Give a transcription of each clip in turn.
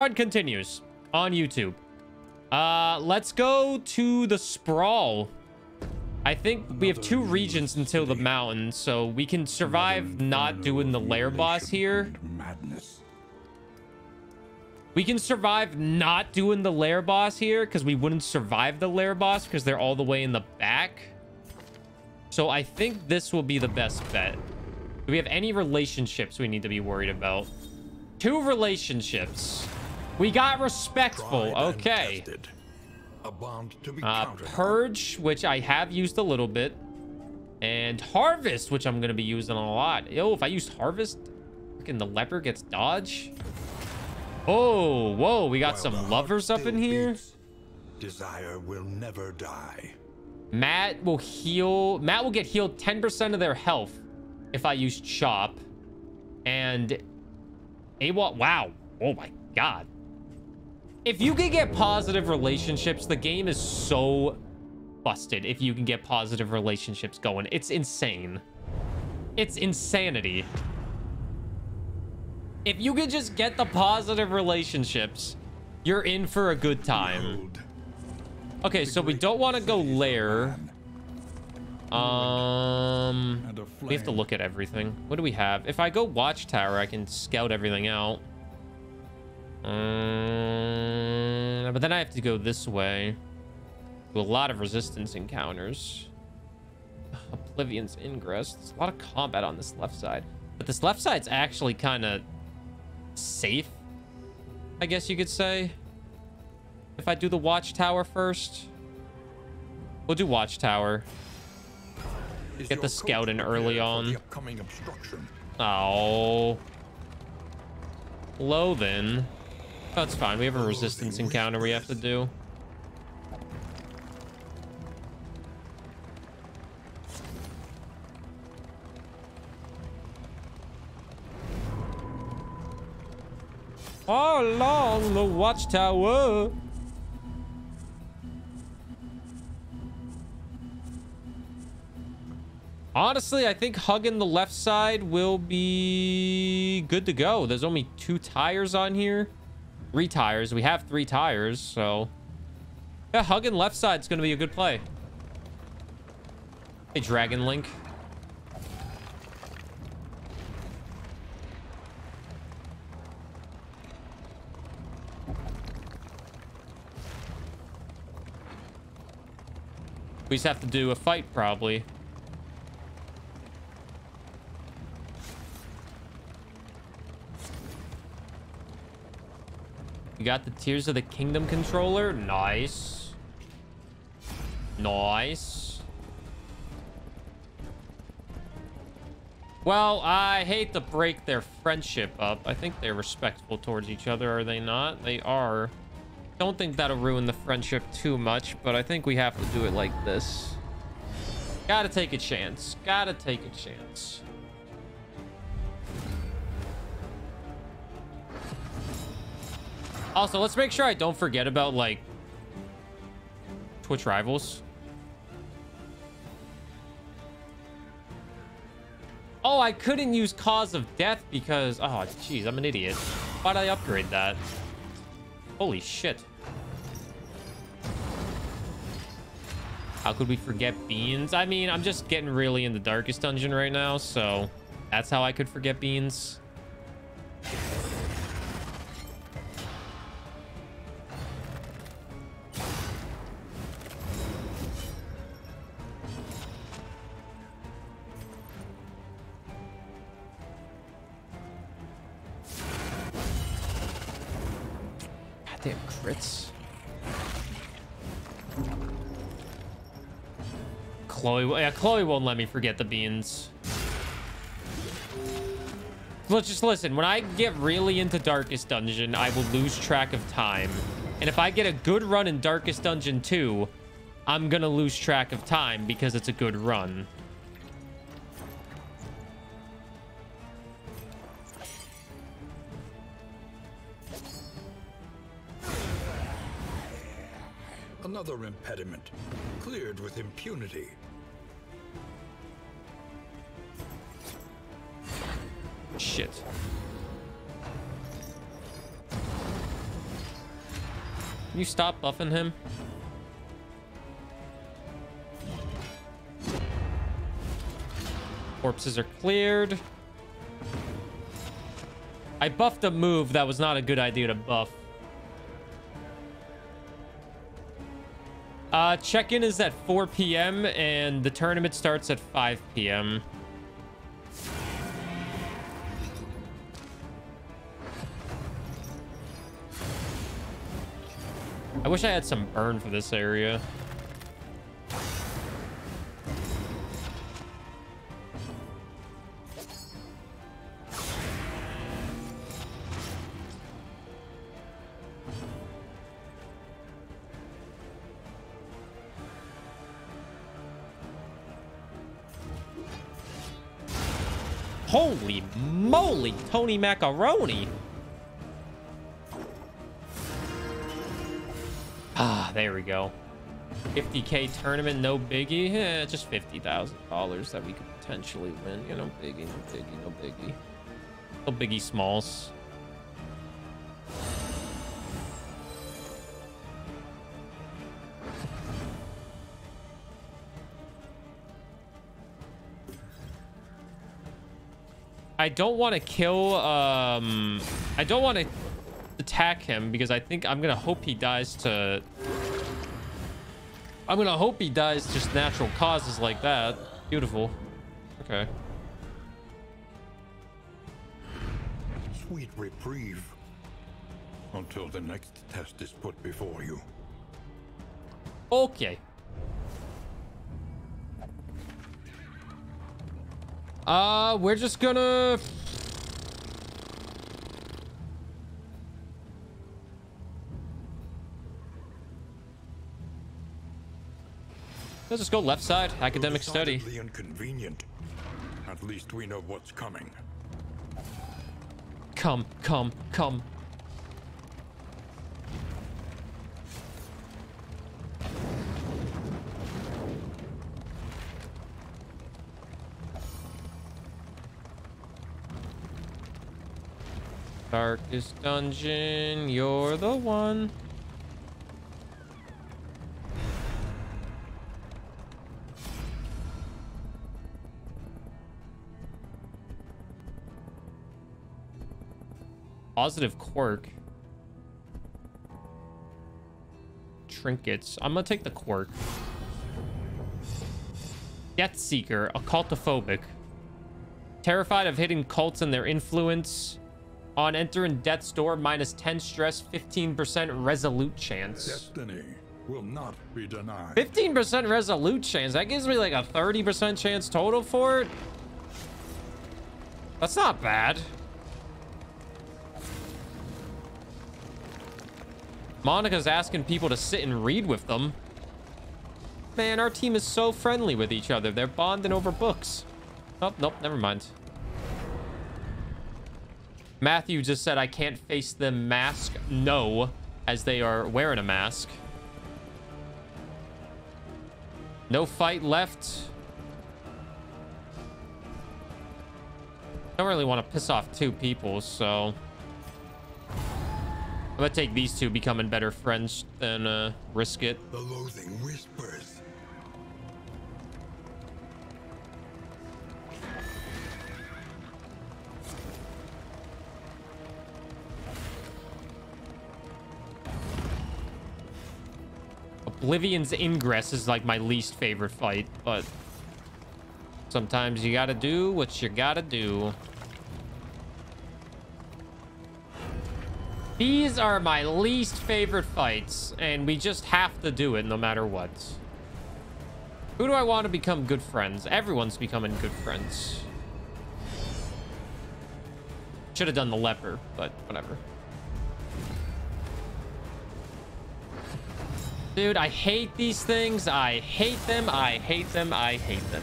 Run continues on YouTube. Let's go to the sprawl. I think we have 2 regions until the mountain, so we can survive not doing the lair boss here. We can survive not doing the lair boss here because we wouldn't survive the lair boss because they're all the way in the back. So I think this will be the best bet. Do we have any relationships we need to be worried about? 2 relationships. We got respectful. Okay. A bond to be Purge, which I have used a little bit. And Harvest, which I'm going to be using a lot. Yo, if I use Harvest, freaking the leper gets dodge. Oh, whoa, we got some lovers up in here. Desire will never die. Matt will get healed 10% of their health if I use Chop. And AWOL, wow. Oh my God. If you can get positive relationships, the game is so busted. If you can get positive relationships going, it's insane. It's insanity. If you could just get the positive relationships, you're in for a good time. Okay, so we don't want to go lair. We have to look at everything. What do we have? If I go watchtower, I can scout everything out. But then I have to go this way. Do a lot of resistance encounters. Oblivion's Ingress. There's a lot of combat on this left side. But this left side's actually kind of safe, I guess you could say. If I do the watchtower first. We'll do watchtower. Get the scout in early on. Oh. Low then. That's fine. We have a resistance encounter we have to do. All along the watchtower. Honestly, I think hugging the left side will be good to go. There's only 2 tires on here. 3 tires. We have 3 tires, so yeah, hugging left side is going to be a good play. Hey, Dragon Link. We just have to do a fight, probably. You got the Tears of the Kingdom controller. Nice. Nice. Well, I hate to break their friendship up. I think they're respectful towards each other, are they not? They are. Don't think that'll ruin the friendship too much, but I think we have to do it like this. Gotta take a chance. Gotta take a chance. Also, let's make sure I don't forget about, like, Twitch rivals. Oh, I couldn't use Cause of Death because... Oh, jeez, I'm an idiot. Why'd I upgrade that? Holy shit. How could we forget beans? I mean, I'm just getting really in the darkest dungeon right now, so that's how I could forget beans. Goddamn crits. Chloe won't let me forget the beans. Let's just listen. When I get really into Darkest Dungeon, I will lose track of time. And if I get a good run in Darkest Dungeon 2, I'm gonna lose track of time because it's a good run. Another impediment, cleared with impunity. Shit. Can you stop buffing him? Corpses are cleared. I buffed a move that was not a good idea to buff. Check-in is at 4 p.m. and the tournament starts at 5 p.m. I wish I had some burn for this area. Holy moly, Tony Macaroni. Ah, there we go. 50K tournament, no biggie. Eh, just $50,000 that we could potentially win. You know, biggie, no biggie, no biggie. No biggie smalls. I don't want to kill, I don't want to attack him because I think I'm going to hope he dies to... I'm going to hope he dies just natural causes like that. Beautiful. Okay. Sweet reprieve. Until the next test is put before you. Okay. We're just gonna... Let's just go left side, academic study. Decidedly inconvenient. At least we know what's coming. Come, come, come. Darkest dungeon, you're the one. Positive quirk. Trinkets. I'm gonna take the quirk. Death Seeker, occultophobic. Terrified of hidden cults and their influence. On entering death's door, minus 10 stress, 15% resolute chance. Destiny will not be denied. 15% resolute chance. That gives me like a 30% chance total for it. That's not bad. Monica's asking people to sit and read with them. Man, our team is so friendly with each other. They're bonding over books. Oh, nope, never mind. Matthew just said I can't face them mask. No, as they are wearing a mask. No fight left. Don't really want to piss off two people, so... I'm gonna take these two becoming better friends than risk it. The loathing whispers. Oblivion's Ingress is like my least favorite fight, but sometimes you gotta do what you gotta do. These are my least favorite fights, and we just have to do it no matter what. Who do I want to become good friends? Everyone's becoming good friends. Should have done the leper, but whatever. Dude, I hate these things. I hate them. I hate them. I hate them.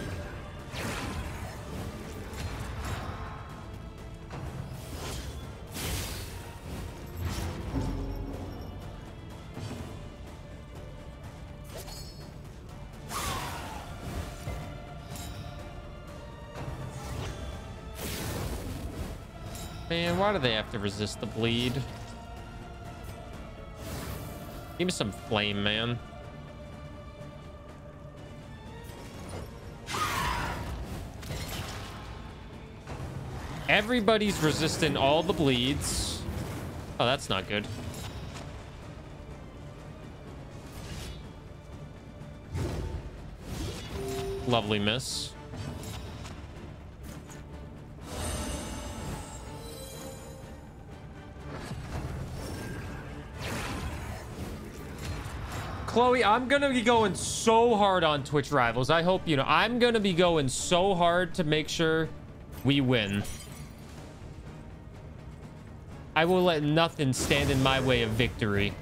Man, why do they have to resist the bleed? Give me some flame, man. Everybody's resisting all the bleeds. Oh, that's not good. Lovely miss. Chloe, I'm gonna be going so hard on Twitch Rivals. I hope you know. I'm gonna be going so hard to make sure we win. I will let nothing stand in my way of victory.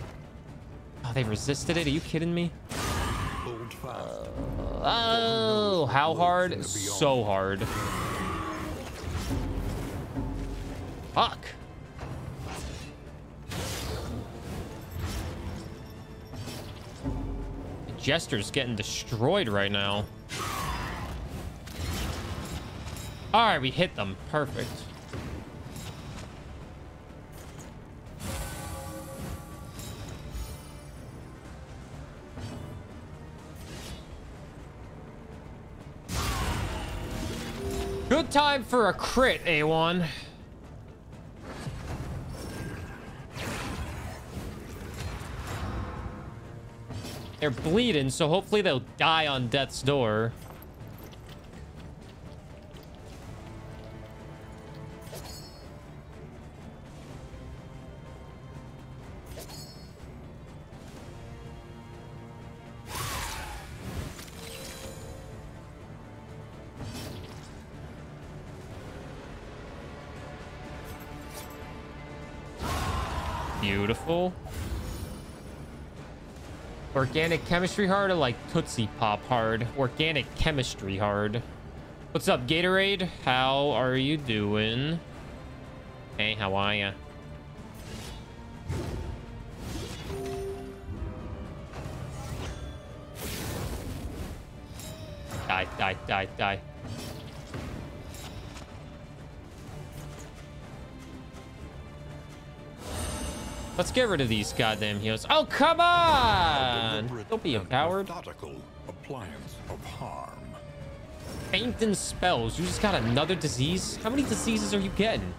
Oh, they resisted it? Are you kidding me? Oh, how hard? So hard. Fuck. The Jester's getting destroyed right now. All right, we hit them. Perfect. Good time for a crit, A1. They're bleeding, so hopefully they'll die on death's door. Beautiful. Organic chemistry hard or like Tootsie Pop hard? Organic chemistry hard. What's up, Gatorade? How are you doing? Hey, how are ya? Die, die, die, die. Let's get rid of these goddamn heals. Oh, come on! Don't be a coward. Appliance of harm. Fainting spells. You just got another disease? How many diseases are you getting?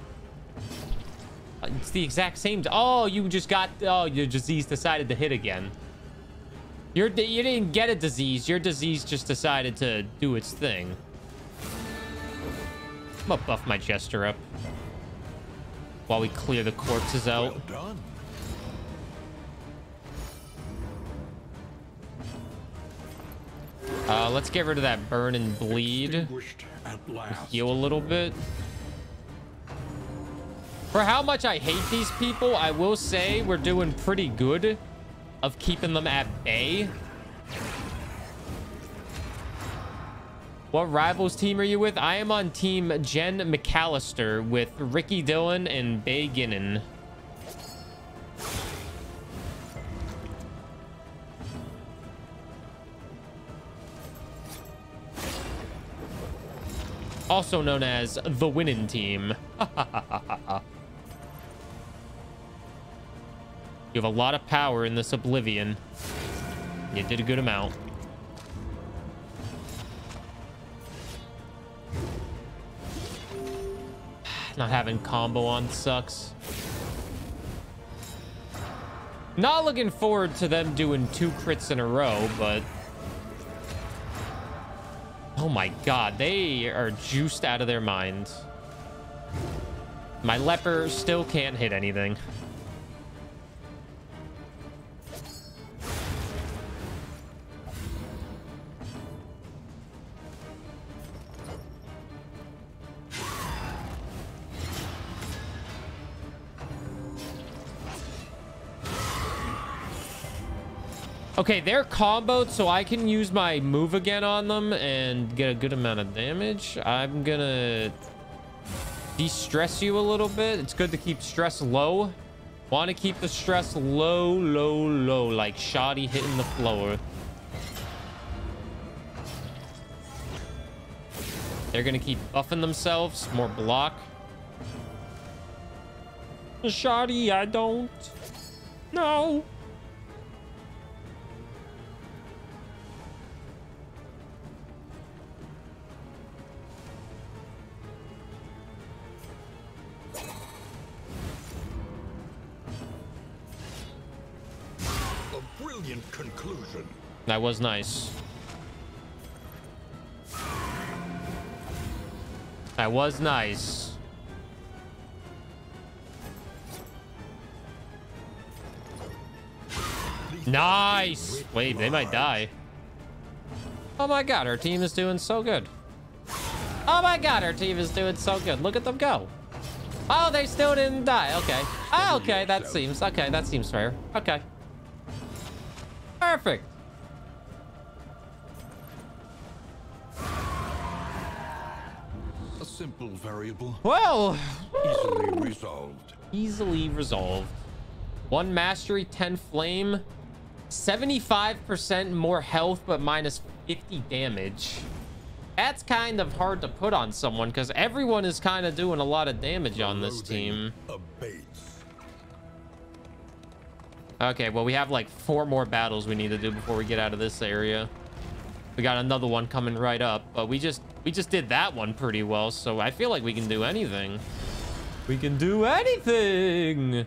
It's the exact same. Oh, you just got... Oh, your disease decided to hit again. You didn't get a disease. Your disease just decided to do its thing. I'm gonna buff my Jester up while we clear the corpses out. Well done. Let's get rid of that burn and bleed. Heal a little bit. For how much I hate these people, I will say we're doing pretty good of keeping them at bay. What Rivals team are you with? I am on team Jen McAllister with Ricky Dillon and Bay Ginnon. Also known as the winning team. You have a lot of power in this Oblivion. You did a good amount. Not having combo on sucks. Not looking forward to them doing 2 crits in a row, but... Oh my god, they are juiced out of their minds. My leper still can't hit anything. Okay, they're comboed, so I can use my move again on them and get a good amount of damage. I'm gonna de-stress you a little bit. It's good to keep stress low. Want to keep the stress low, low, low, like shoddy hitting the floor. They're gonna keep buffing themselves. More block. Shoddy, I don't. No. brilliant conclusion. That was nice. That was nice. Nice. Wait, they might die. Oh my god, our team is doing so good. Oh my god, our team is doing so good. Look at them go. Oh, they still didn't die. Okay. Oh, okay, that seems fair. Okay. Perfect. A simple variable. Well, Easily resolved. Easily resolved. 1 mastery, 10 flame, 75% more health, but minus 50 damage. That's kind of hard to put on someone because everyone is kind of doing a lot of damage on this team. Abates. Okay, well, we have like 4 more battles we need to do before we get out of this area. We got another one coming right up, but we just did that one pretty well, so I feel like we can do anything. We can do anything.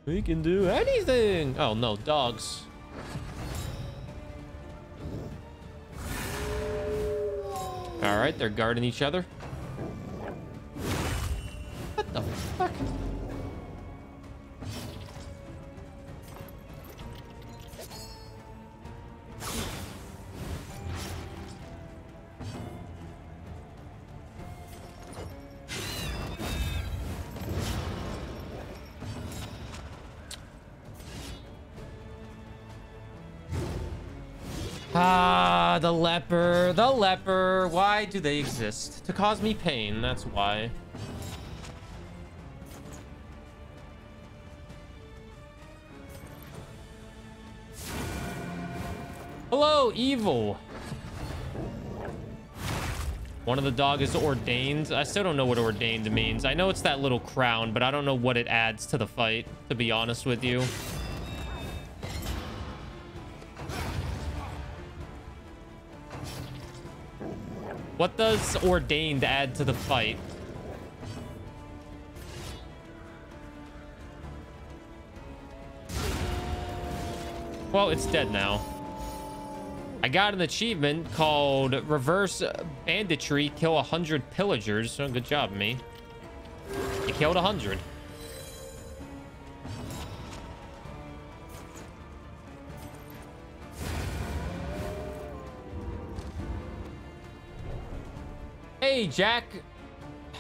We can do anything. Oh no, dogs. All right, they're guarding each other. What the fuck? Ah, the leper, the leper. Why do they exist? To cause me pain, that's why. Hello, evil. One of the dog is ordained. I still don't know what ordained means. I know it's that little crown, but I don't know what it adds to the fight, to be honest with you. What does ordained add to the fight? Well, it's dead now. I got an achievement called Reverse Banditry, kill 100 pillagers. Oh, good job, me. You killed 100. Hey, Jack.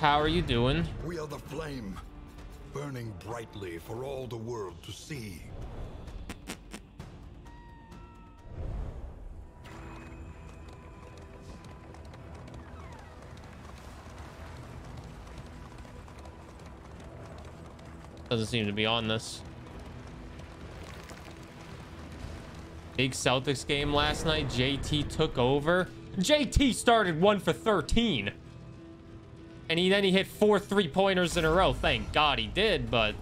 How are you doing? We are the flame, burning brightly for all the world to see. Doesn't seem to be on this. Big Celtics game last night. JT took over. JT started 1 for 13. And then he hit 4 3-pointers in a row. Thank God he did, but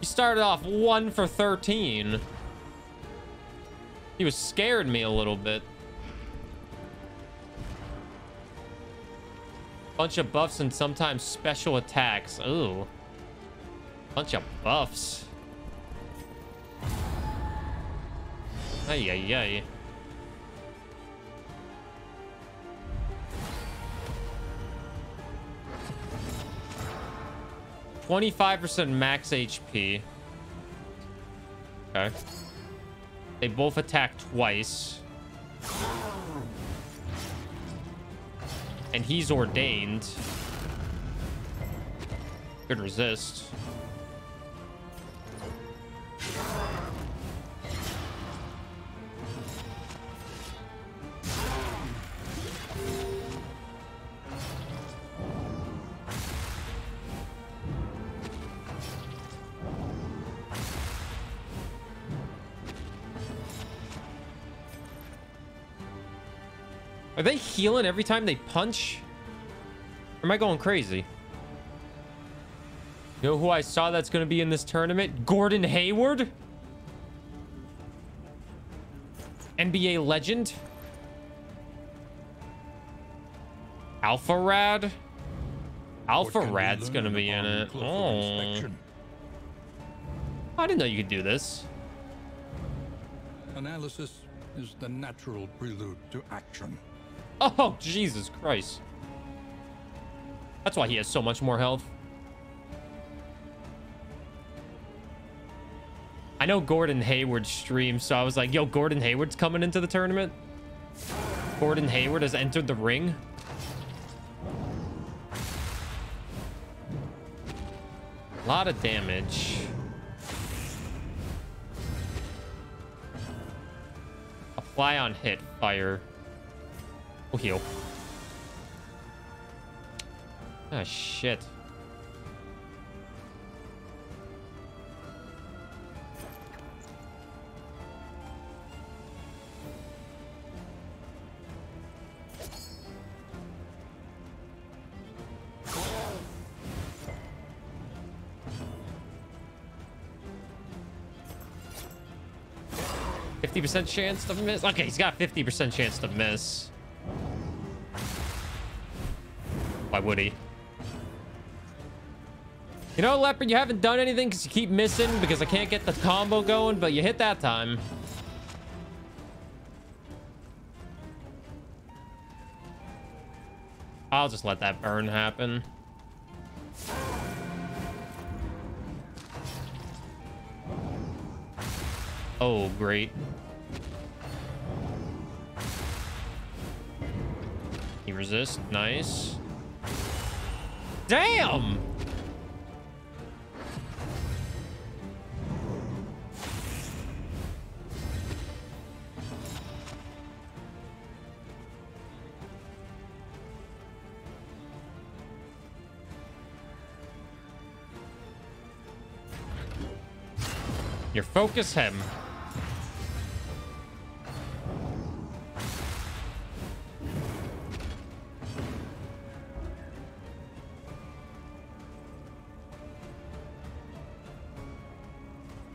he started off 1 for 13. He was scared me a little bit. Bunch of buffs and sometimes special attacks. Ooh. Bunch of buffs. Ay, ay, ay. %, max HP. Okay. They both attack twice. And he's ordained. Could resist. Are they healing every time they punch? Or am I going crazy? You know who I saw that's going to be in this tournament? Gordon Hayward? NBA legend? Alpha Rad? Alpha Rad's going to be in it. Oh. I didn't know you could do this. Analysis is the natural prelude to action. Oh, Jesus Christ. That's why he has so much more health. I know Gordon Hayward streams, so I was like, yo, Gordon Hayward's coming into the tournament. Gordon Hayward has entered the ring. A lot of damage. Apply on hit, fire. We'll heal. Ah, shit. %50 chance to miss. Okay, he's got 50% chance to miss. Why would he? You know, Leopard, you haven't done anything because you keep missing because I can't get the combo going, but you hit that time. I'll just let that burn happen. Oh, great. He resists. Nice. Damn! Your focus him.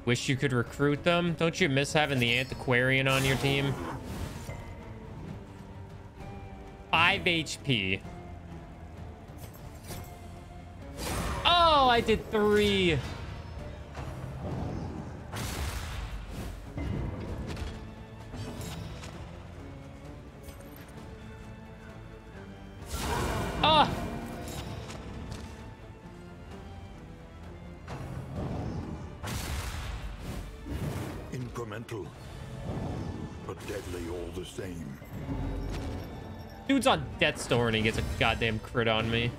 Wish you could recruit them. Don't you miss having the antiquarian on your team? 5 HP. Oh, I did 3. Ah! Incremental, but deadly all the same. Dude's on Death's Door and he gets a goddamn crit on me.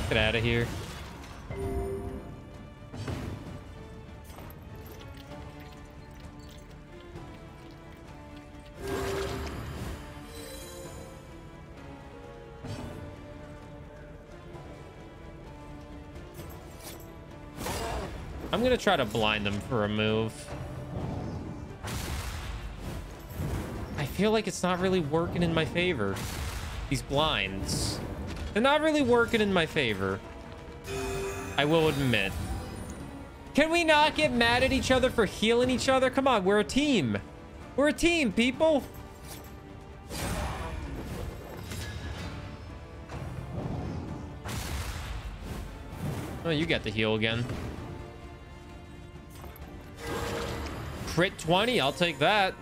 Get out of here. I'm gonna try to blind them for a move. I feel like it's not really working in my favor. These blinds. They're not really working in my favor. I will admit. Can we not get mad at each other for healing each other? Come on, we're a team. We're a team, people. Oh, you get the heal again. Crit 20, I'll take that.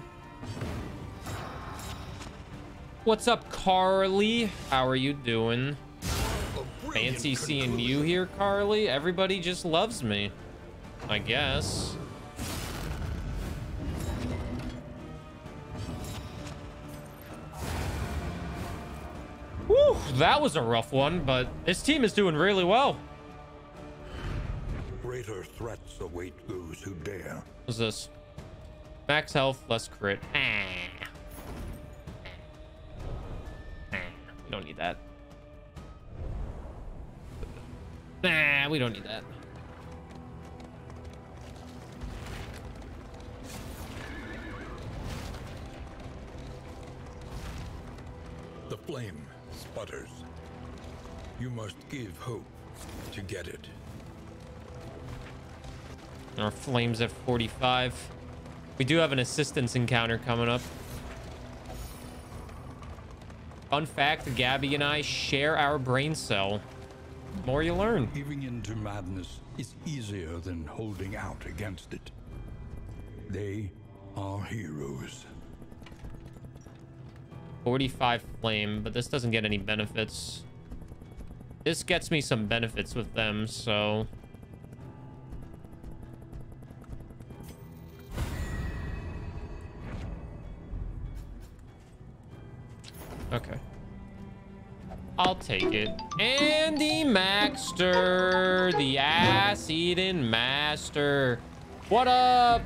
What's up, Carly? How are you doing? Fancy seeing you here, Carly. Everybody just loves me, I guess. Whew, that was a rough one, but this team is doing really well. Greater threats await those who dare. What's this? Max health, less crit. We don't need that. Nah, we don't need that. The flame sputters. You must give hope to get it. Our flames at 45. We do have an assistance encounter coming up. Fun fact, Gabby and I share our brain cell. The more you learn. Giving in to madness is easier than holding out against it. They are heroes. 45 flame, but this doesn't get any benefits. This gets me some benefits with them, so... Okay. I'll take it. Andy Maxter, the ass-eating master. What up?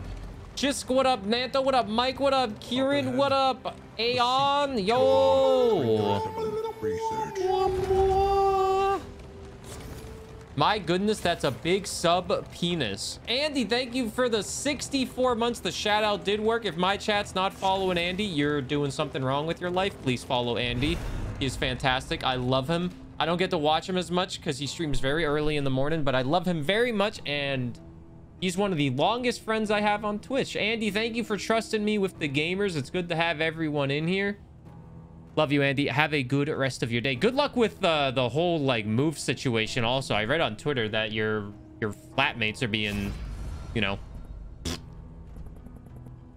Jisk, what up? Nanta, what up? Mike, what up? Kieran, what up? Aeon, yo! My goodness, that's a big sub penis. Andy, thank you for the 64 months. The shout out did work. If my chat's not following Andy, you're doing something wrong with your life. Please follow Andy. He's fantastic. I love him. I don't get to watch him as much because he streams very early in the morning, but I love him very much, and he's one of the longest friends I have on Twitch. Andy, thank you for trusting me with the gamers. It's good to have everyone in here. Love you, Andy. Have a good rest of your day. Good luck with the whole like move situation. Also, I read on Twitter that your flatmates are being, you know,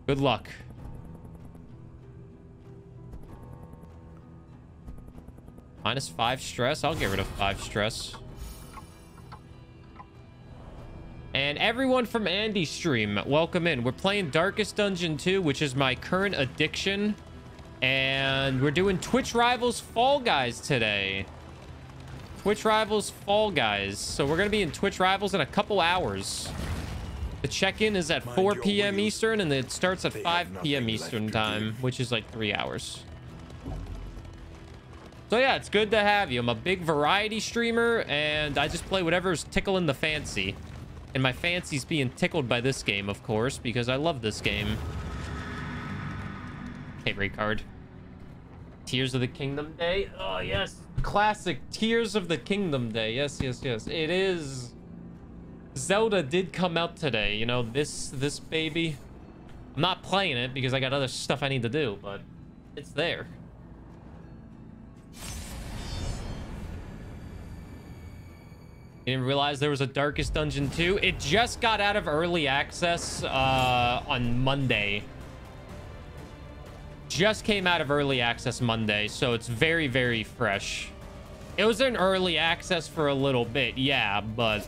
good luck. -5 stress. I'll get rid of 5 stress. And everyone from Andy's stream, welcome in. We're playing Darkest Dungeon 2, which is my current addiction. And we're doing Twitch Rivals Fall Guys today. Twitch Rivals Fall Guys. So we're going to be in Twitch Rivals in a couple hours. The check-in is at 4 p.m. Eastern, and it starts at 5 p.m. Eastern time, which is like 3 hours. So yeah, it's good to have you. I'm a big variety streamer, and I just play whatever's tickling the fancy. And my fancy's being tickled by this game, of course, because I love this game. Favorite card. Tears of the Kingdom Day. Oh, yes. Classic Tears of the Kingdom Day. Yes, yes, yes. It is. Zelda did come out today. You know, this baby. I'm not playing it because I got other stuff I need to do, but it's there. You didn't realize there was a Darkest Dungeon 2? It just got out of early access on Monday. Just came out of early access Monday, so it's very, very fresh. It was in early access for a little bit, yeah, but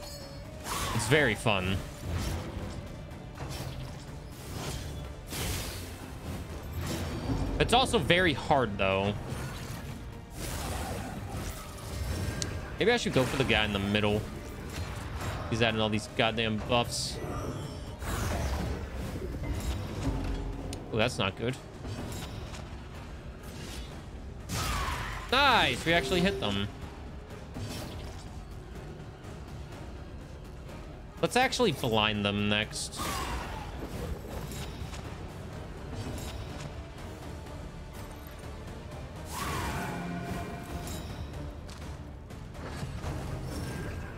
it's very fun. It's also very hard, though. Maybe I should go for the guy in the middle. He's adding all these goddamn buffs. Oh, that's not good. Nice, we actually hit them. Let's actually blind them next.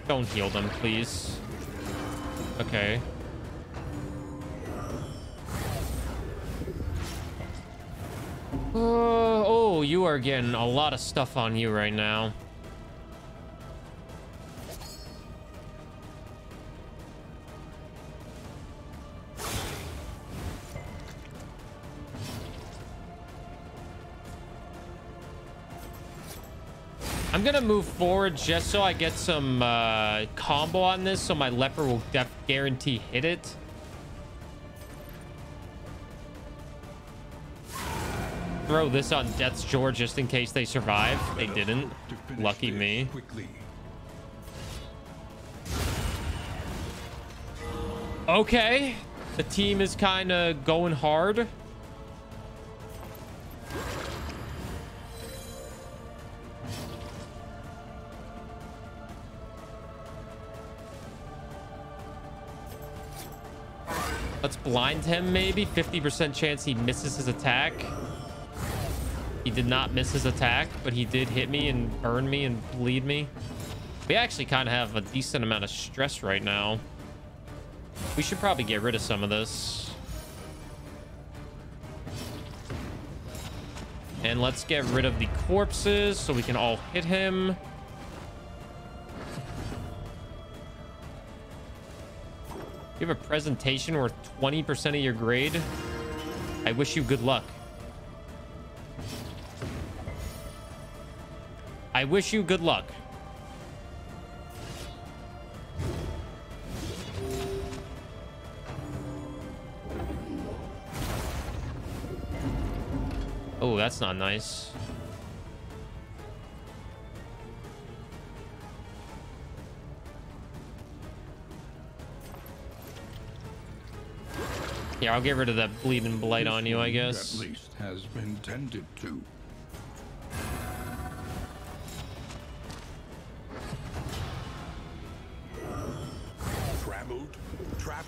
Don't heal them, please. Okay. Oh, you are getting a lot of stuff on you right now. I'm gonna move forward just so I get some combo on this, so my leper will guarantee hit it. Throw this on Death's Door just in case they survive. They didn't. Lucky me. Okay. The team is kind of going hard. Let's blind him, maybe. 50% chance he misses his attack. He did not miss his attack, but he did hit me and burn me and bleed me. We actually kind of have a decent amount of stress right now. We should probably get rid of some of this. And let's get rid of the corpses so we can all hit him. You have a presentation worth 20% of your grade? I wish you good luck. I wish you good luck. Oh, that's not nice. Yeah, I'll get rid of that bleeding blight on you, I guess. At least has been tended to. Traveled, trapped.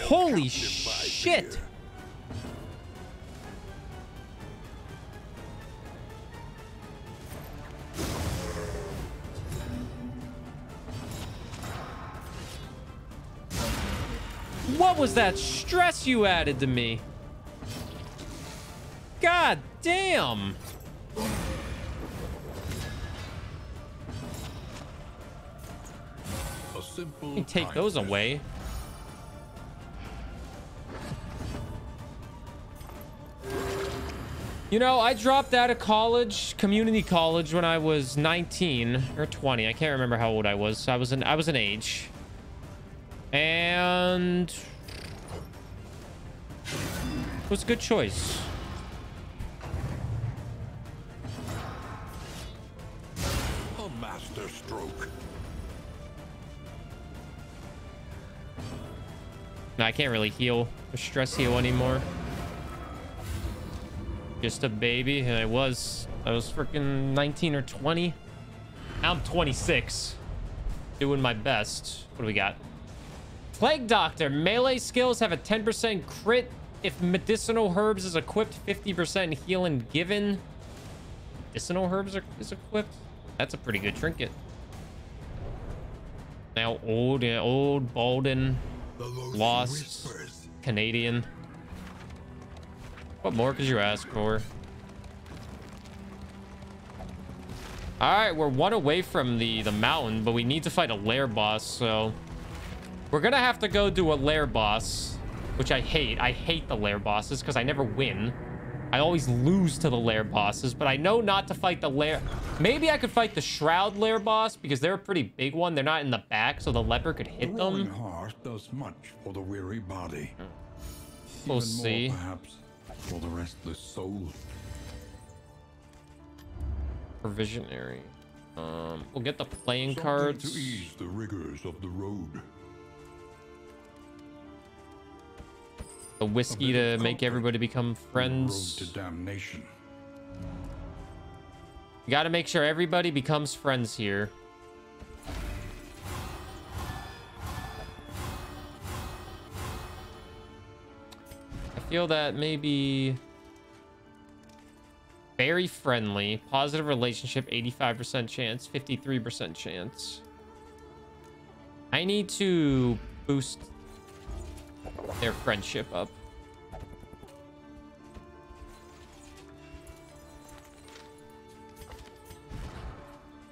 Holy shit! What was that stress you added to me? God damn. A simple You take those away. You know, I dropped out of college, community college, when I was 19 or 20. I can't remember how old I was. I was an age. And it was a good choice. A master stroke. No, I can't really heal or stress heal anymore. Just a baby, and I was freaking 19 or 20. Now I'm 26, doing my best. What do we got? Plague Doctor. Melee skills have a 10% crit if medicinal herbs is equipped. 50% healing given. Medicinal herbs is equipped. That's a pretty good trinket. Now old Balden, lost Canadian. What more could you ask for? All right, we're one away from the mountain, but we need to fight a lair boss, so we're gonna have to go do a lair boss, which I hate. I hate the lair bosses because I never win. I always lose to the lair bosses, but I know not to fight the lair. Maybe I could fight the Shroud lair boss because they're a pretty big one. They're not in the back, so the leper could hit them. The heart does much for the weary body. We'll Even see. More, perhaps, for the restless soul. Provisionary. We'll get the playing Something cards. to ease the rigors of the road. The whiskey to make everybody become friends. Road to damnation. You got to make sure everybody becomes friends here. I feel that maybe very friendly, positive relationship, 85% chance, 53% chance. I need to boost their friendship up.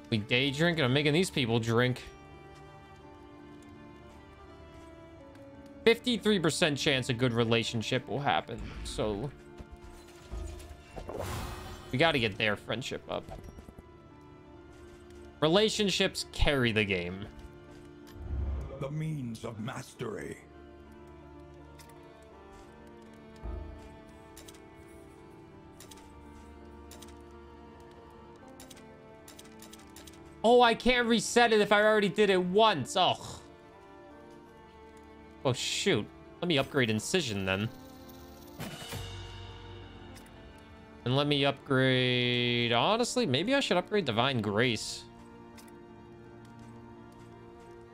We day drink, and I'm making these people drink. 53% chance a good relationship will happen. So we got to get their friendship up. Relationships carry the game. The means of mastery. Oh, I can't reset it if I already did it once. Oh. Oh, shoot. Let me upgrade Incision then. And let me upgrade... Honestly, maybe I should upgrade Divine Grace.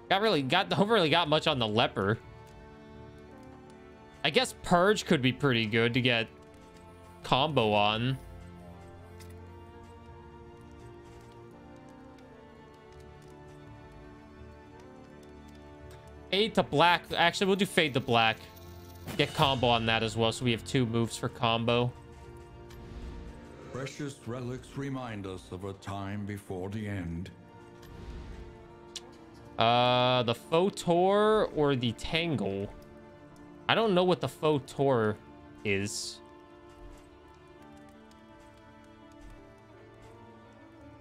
Don't really got much on the leper. I guess Purge could be pretty good to get combo on. Fade to black. Actually, we'll do fade to black. Get combo on that as well, so we have 2 moves for combo. Precious relics remind us of a time before the end. The Photor or the Tangle. I don't know what the Photor is.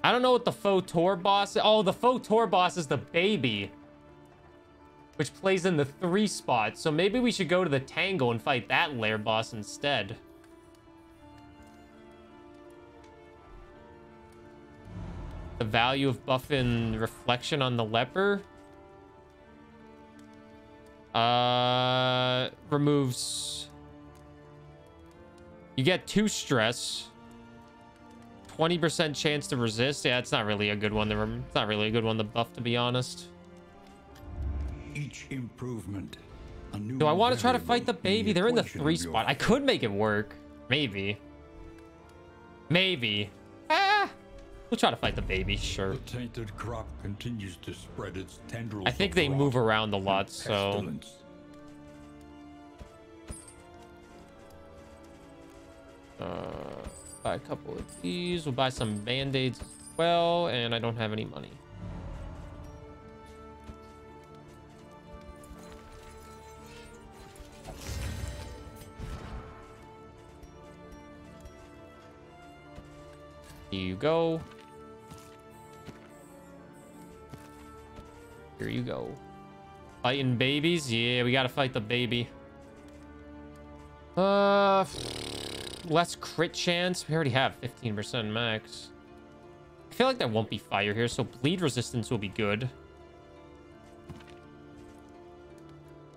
I don't know what the Photor boss is. Oh, the Photor boss is the baby, which plays in the 3 spot. So maybe we should go to the Tangle and fight that lair boss instead. The value of buffing reflection on the leper. Removes... You get 2 stress. 20% chance to resist. Yeah, it's not really a good one to it's not really a good one to buff, to be honest. Each improvement. Do I want to try to fight the baby? They're in the 3 spot. I could make it work. Maybe. Maybe. We'll try to fight the baby, sure. The tainted crop continues to spread its tendrils. I think they move around a lot, so... Buy a couple of these. We'll buy some band-aids as well, and I don't have any money. Here you go. Here you go. Fighting babies? Yeah, we gotta fight the baby. Less crit chance. We already have 15% max. I feel like there won't be fire here, so bleed resistance will be good.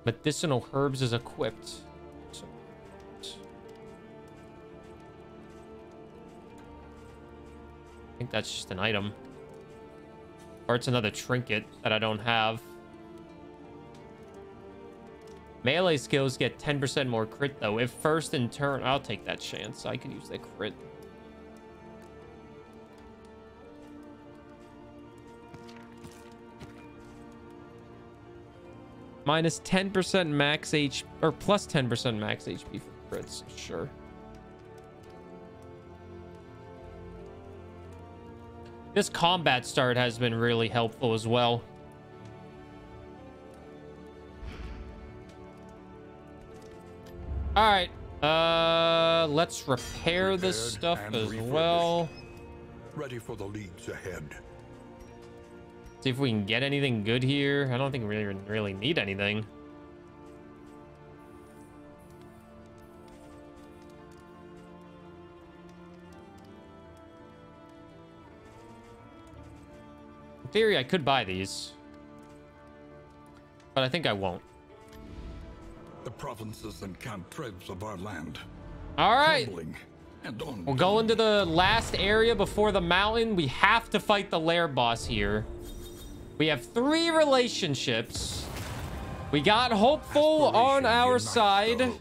Medicinal herbs is equipped. So, I think that's just an item. Or it's another trinket that I don't have. Melee skills get 10% more crit, though. If first in turn... I'll take that chance. I can use that crit. Minus 10% max HP... Or plus 10% max HP for crits. Sure. This combat start has been really helpful as well. All right, let's repair this stuff as well. Ready for the leagues ahead. See if we can get anything good here. I don't think we really need anything. In theory, I could buy these, but I think I won't. The provinces and cantrevs of our land. All right. And we'll go into the last area before the mountain. We have to fight the lair boss here. We have 3 relationships. We got Hopeful on our side.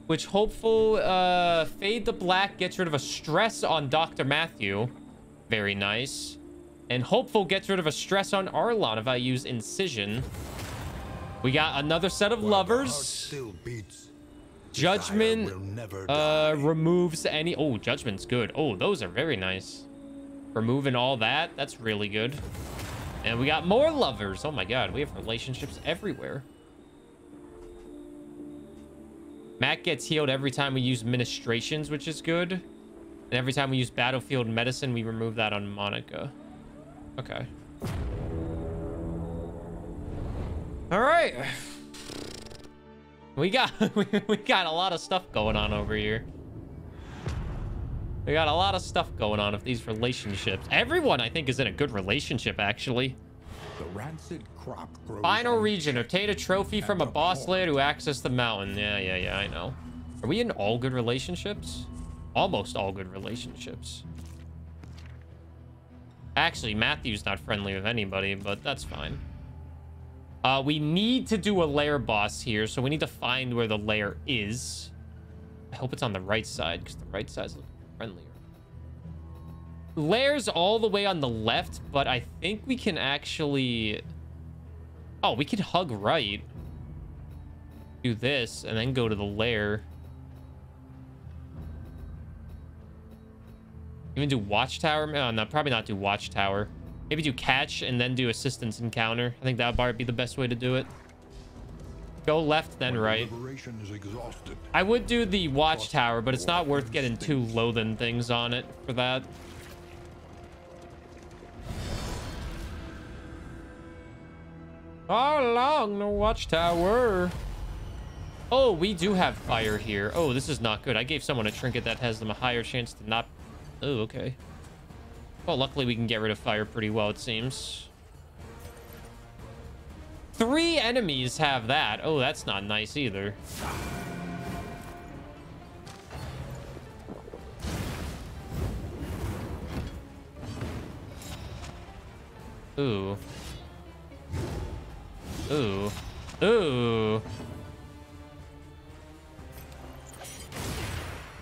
Which Hopeful, Fade to Black gets rid of a stress on Dr. Matthew. Very nice. And Hopeful gets rid of a stress on Arlon if I use Incision. We got another set of lovers. Judgment removes any... Oh, Judgment's good. Oh, those are very nice. Removing all that. That's really good. And we got more lovers. Oh my god, we have relationships everywhere. Matt gets healed every time we use ministrations, which is good. And every time we use battlefield medicine, we remove that on Monica. Okay. All right, we got a lot of stuff going on over here. We got a lot of stuff going on with these relationships. Everyone, I think, is in a good relationship, actually. The rancid crop grows. Final region. Obtain a trophy from a boss lair to access the mountain. Yeah, I know. Are we in all good relationships? Almost all good relationships. Actually, Matthew's not friendly with anybody, but that's fine. We need to do a lair boss here, so we need to find where the lair is. I hope it's on the right side, because the right side's looking friendlier. Lair's all the way on the left, but I think we can actually... Oh, we could hug right. Do this, and then go to the lair. Even do Watchtower? No, probably not do Watchtower. Maybe do catch and then do assistance encounter. I think that would probably be the best way to do it. Go left, then right. I would do the watchtower, but it's not worth getting two loathing things on it for that. All along the watchtower. Oh, we do have fire here. Oh, this is not good. I gave someone a trinket that has them a higher chance to not... Oh, okay. Well, luckily we can get rid of fire pretty well, it seems. 3 enemies have that. Oh, that's not nice either. Ooh. Ooh. Ooh.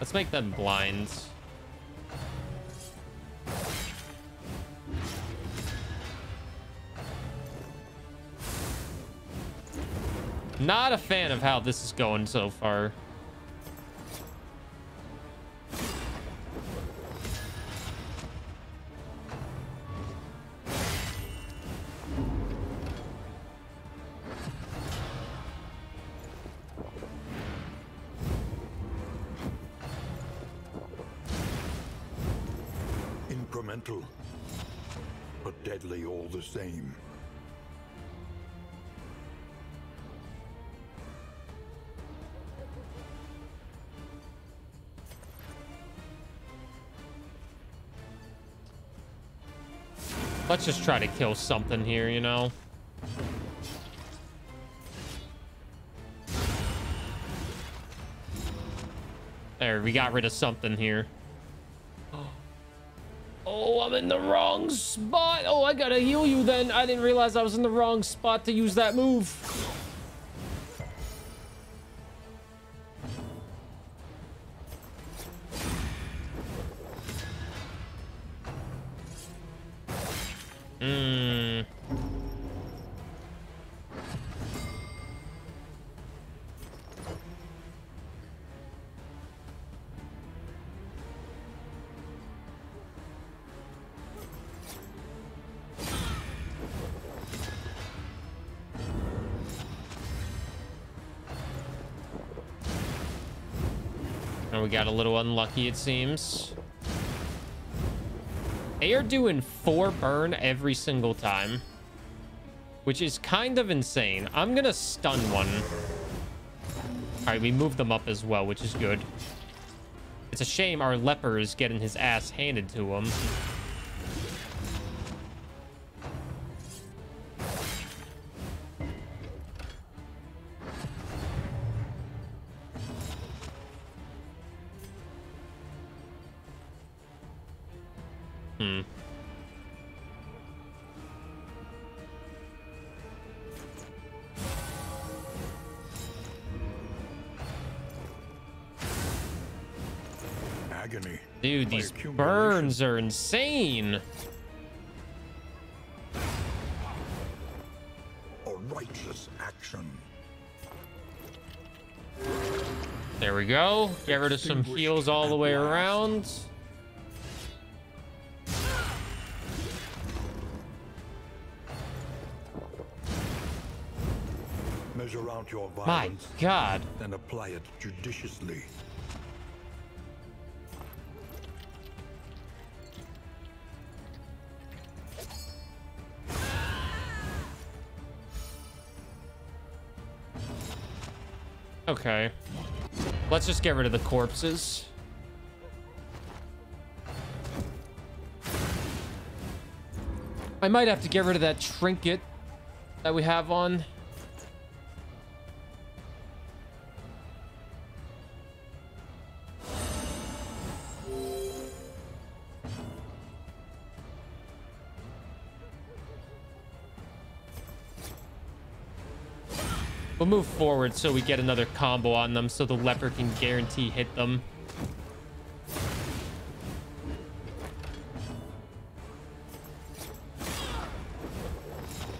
Let's make them blind. Not a fan of how this is going so far. Incremental, but deadly all the same. Let's just try to kill something here, you know? There, we got rid of something here. Oh, I'm in the wrong spot. Oh, I gotta heal you then. I didn't realize I was in the wrong spot to use that move. We got a little unlucky, it seems. They are doing 4 burn every single time, which is kind of insane. I'm gonna stun one. All right, we moved them up as well, which is good. It's a shame our leper is getting his ass handed to him. Dude, these burns are insane. A righteous action. There we go. Get rid of some heals all the way around. Measure out your My violence. God. And apply it judiciously. Okay. Let's just get rid of the corpses. I might have to get rid of that trinket that we have on. We'll move forward so we get another combo on them so the leper can guarantee hit them.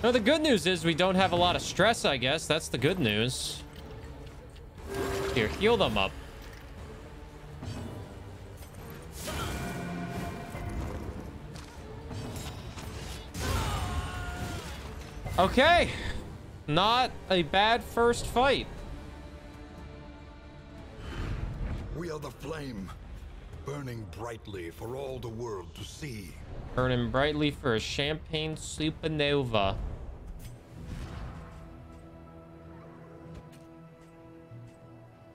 No, the good news is we don't have a lot of stress, I guess. That's the good news. Here, heal them up. Okay. Not a bad first fight. We are the flame, burning brightly for all the world to see. Burning brightly for a champagne supernova.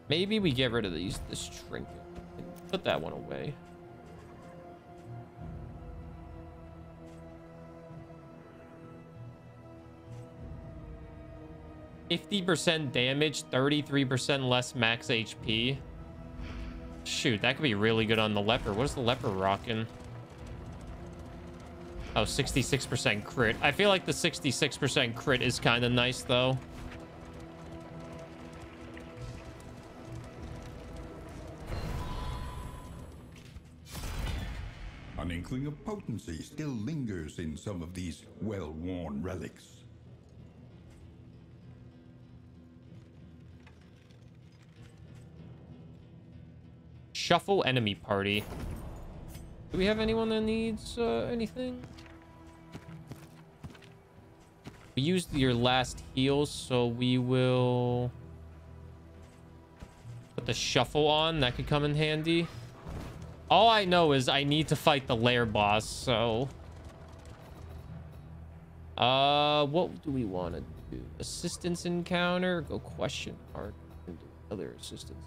Maybe we get rid of this trinket. Put that one away. %50 damage, 33% less max HP. Shoot, that could be really good on the leper. What is the leper rocking? Oh, 66% crit. I feel like the 66% crit is kind of nice, though. An inkling of potency still lingers in some of these well-worn relics. Shuffle enemy party. Do we have anyone that needs anything? We used your last heal, so we will put the shuffle on. That could come in handy. All I know is I need to fight the lair boss, so what do we want to do? Assistance encounter, go question mark, and do other assistance.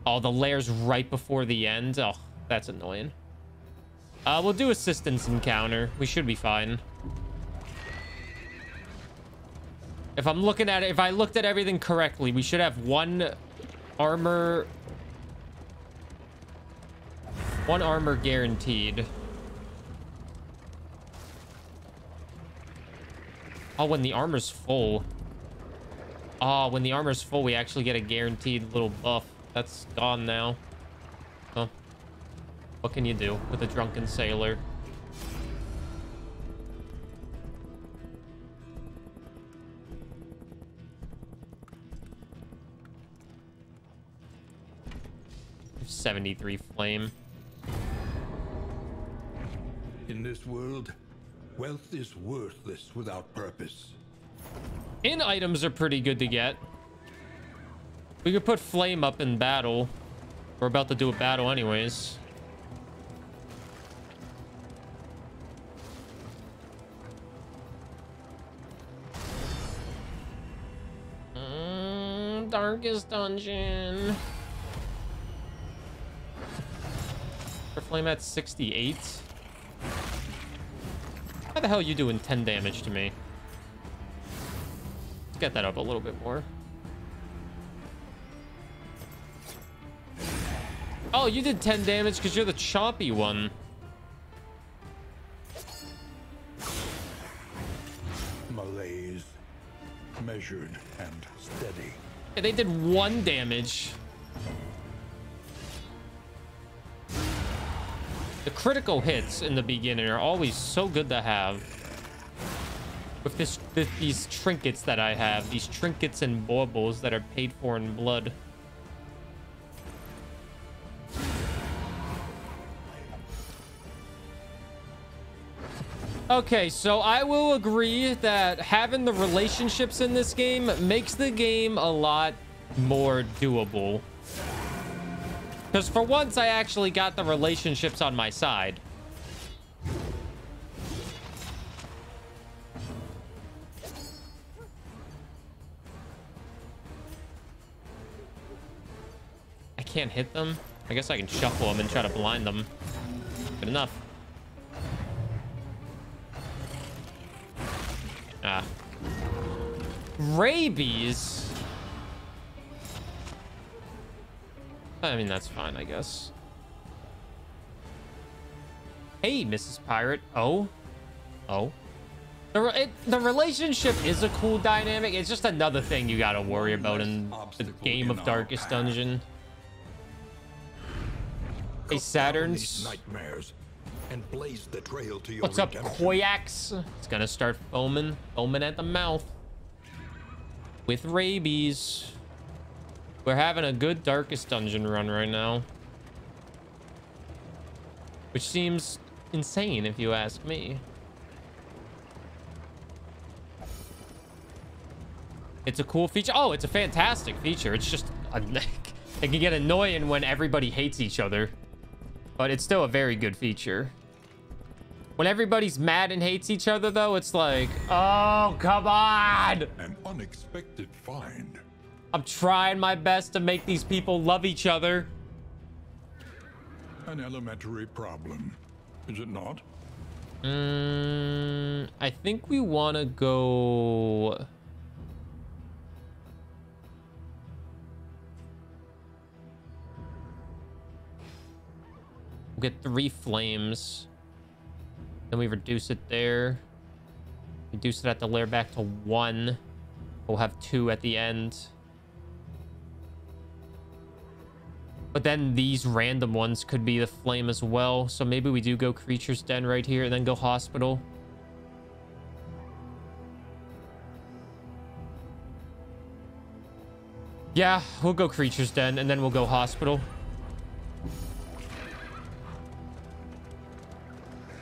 Oh, the lair's right before the end. Oh, that's annoying. We'll do assistance encounter. We should be fine. If I'm looking at it, if I looked at everything correctly, we should have one armor guaranteed. Oh, when the armor's full. Oh, when the armor's full, we actually get a guaranteed little buff. That's gone now. Huh. What can you do with a drunken sailor? $73 flame. In this world, wealth is worthless without purpose. In items are pretty good to get. We could put flame up in battle. We're about to do a battle anyways. Darkest dungeon. For flame at 68. How the hell are you doing 10 damage to me? Let's get that up a little bit more. Oh, you did 10 damage because you're the choppy one. Malaise, measured and steady. Yeah, they did 1 damage. The critical hits in the beginning are always so good to have. With these trinkets that I have, these trinkets and baubles that are paid for in blood. Okay, so I will agree that having the relationships in this game makes the game a lot more doable. Because for once, I actually got the relationships on my side. I can't hit them. I guess I can shuffle them and try to blind them. Good enough. Ah. Rabies? I mean, that's fine, I guess. Hey, Mrs. Pirate. Oh. Oh. The relationship is a cool dynamic. It's just another thing you gotta worry about in the game of Darkest Dungeon. Hey, Saturn's. Nightmares and blaze the trail to your What's up, redemption. Koyax? It's gonna start foaming at the mouth with rabies. We're having a good darkest dungeon run right now. Which seems insane if you ask me. It's a cool feature. Oh, it's a fantastic feature. It's just it can get annoying when everybody hates each other. But it's still a very good feature. When everybody's mad and hates each other, though, it's like, oh, come on. An unexpected find. I'm trying my best to make these people love each other. An elementary problem, is it not? I think we want to go... We'll get 3 flames. Then we reduce it there. Reduce it at the lair back to 1. We'll have 2 at the end. But then these random ones could be the flame as well. So maybe we do go Creature's Den right here and then go Hospital. Yeah, we'll go Creature's Den and then we'll go Hospital.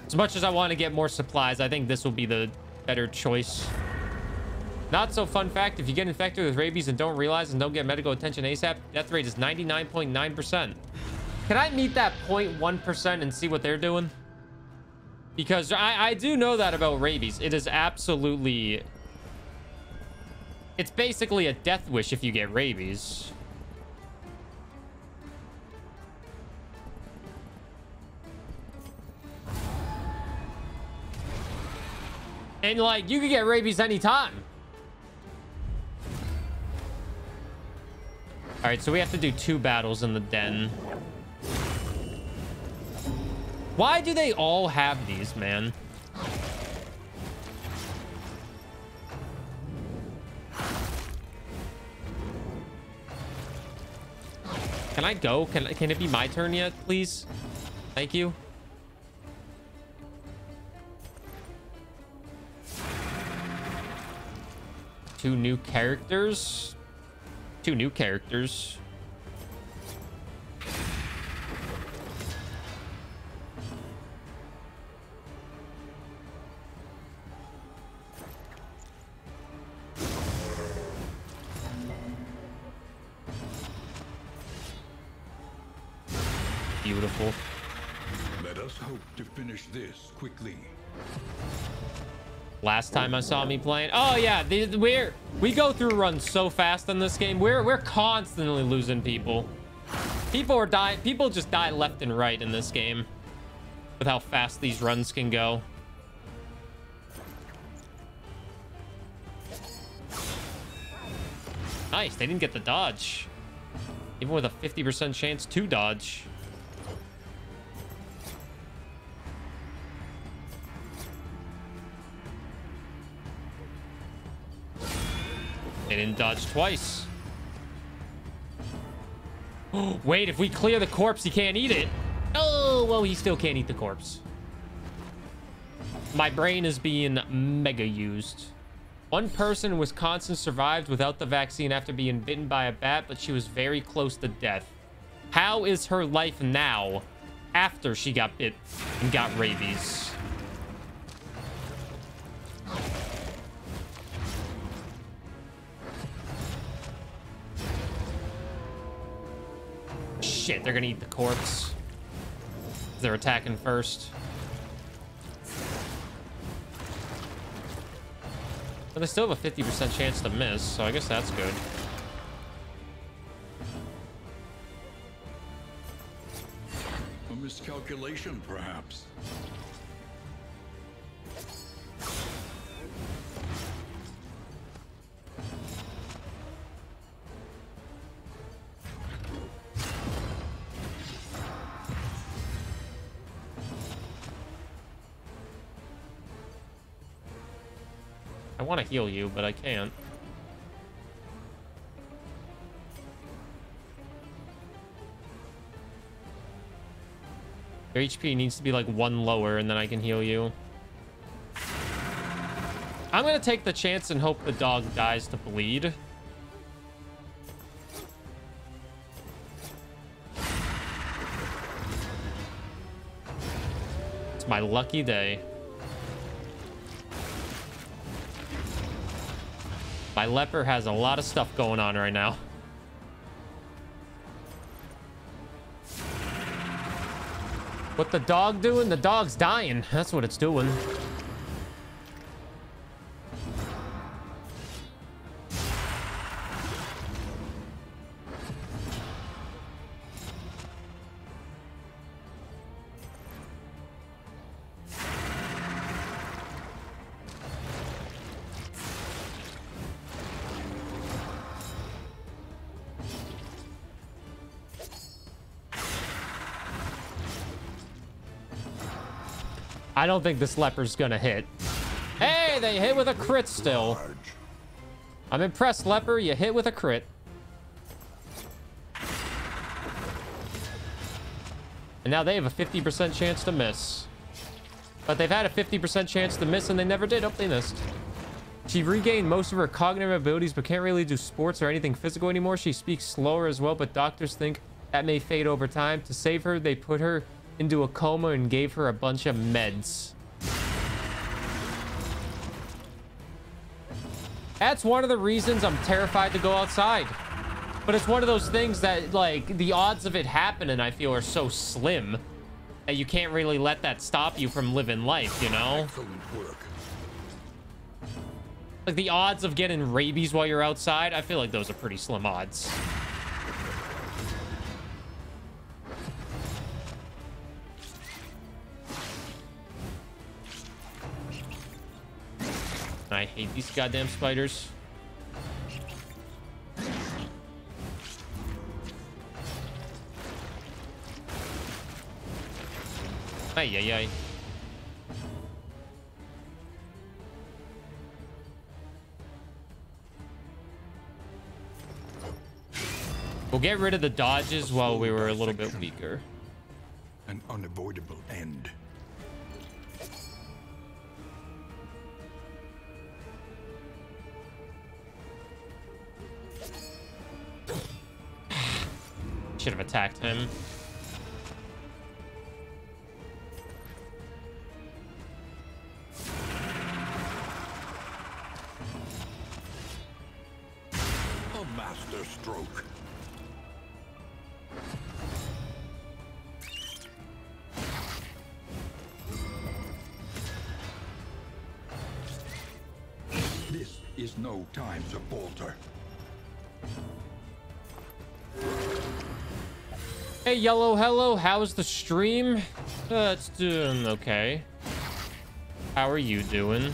As much as I want to get more supplies, I think this will be the better choice. Not so fun fact, if you get infected with rabies and don't realize and don't get medical attention ASAP, death rate is 99.9%. Can I meet that 0.1% and see what they're doing? Because I do know that about rabies. It is absolutely... It's basically a death wish if you get rabies. And, like, you could get rabies anytime. All right, so we have to do 2 battles in the den. Why do they all have these, man? Can I go? Can it be my turn yet, please? Thank you. Two new characters. Beautiful. Let us hope to finish this quickly. Last time I saw me playing. Oh yeah, we go through runs so fast in this game. We're constantly losing people. People are dying. People just die left and right in this game with how fast these runs can go. Nice, they didn't get the dodge. Even with a 50% chance to dodge. They didn't dodge twice. Wait, if we clear the corpse, he can't eat it. Oh, well, he still can't eat the corpse. My brain is being mega used. One person in Wisconsin survived without the vaccine after being bitten by a bat, but she was very close to death. How is her life now after she got bit and got rabies? Shit, they're gonna eat the corpse. They're attacking first. But they still have a 50% chance to miss, so I guess that's good. A miscalculation, perhaps. I want to heal you, but I can't. Your HP needs to be like 1 lower, and then I can heal you. I'm going to take the chance and hope the dog dies to bleed. It's my lucky day. My leper has a lot of stuff going on right now. What the dog doing? The dog's dying. That's what it's doing. I don't think this leper's gonna hit. Hey, they hit with a crit still. I'm impressed, leper. You hit with a crit. And now they have a 50% chance to miss. But they've had a 50% chance to miss, and they never did. Oh, they missed. She regained most of her cognitive abilities, but can't really do sports or anything physical anymore. She speaks slower as well, but doctors think that may fade over time. To save her, they put her into a coma and gave her a bunch of meds. That's one of the reasons I'm terrified to go outside. But it's one of those things that, like, the odds of it happening, I feel, are so slim that you can't really let that stop you from living life, you know? Excellent work. Like, the odds of getting rabies while you're outside, I feel like those are pretty slim odds. I hate these goddamn spiders. Ay, ay, ay. We'll get rid of the dodges while we were a little bit weaker. An unavoidable end. Should have attacked him. A master stroke. This is no time to falter. Hey, Yellow, hello. How's the stream? It's doing okay. How are you doing?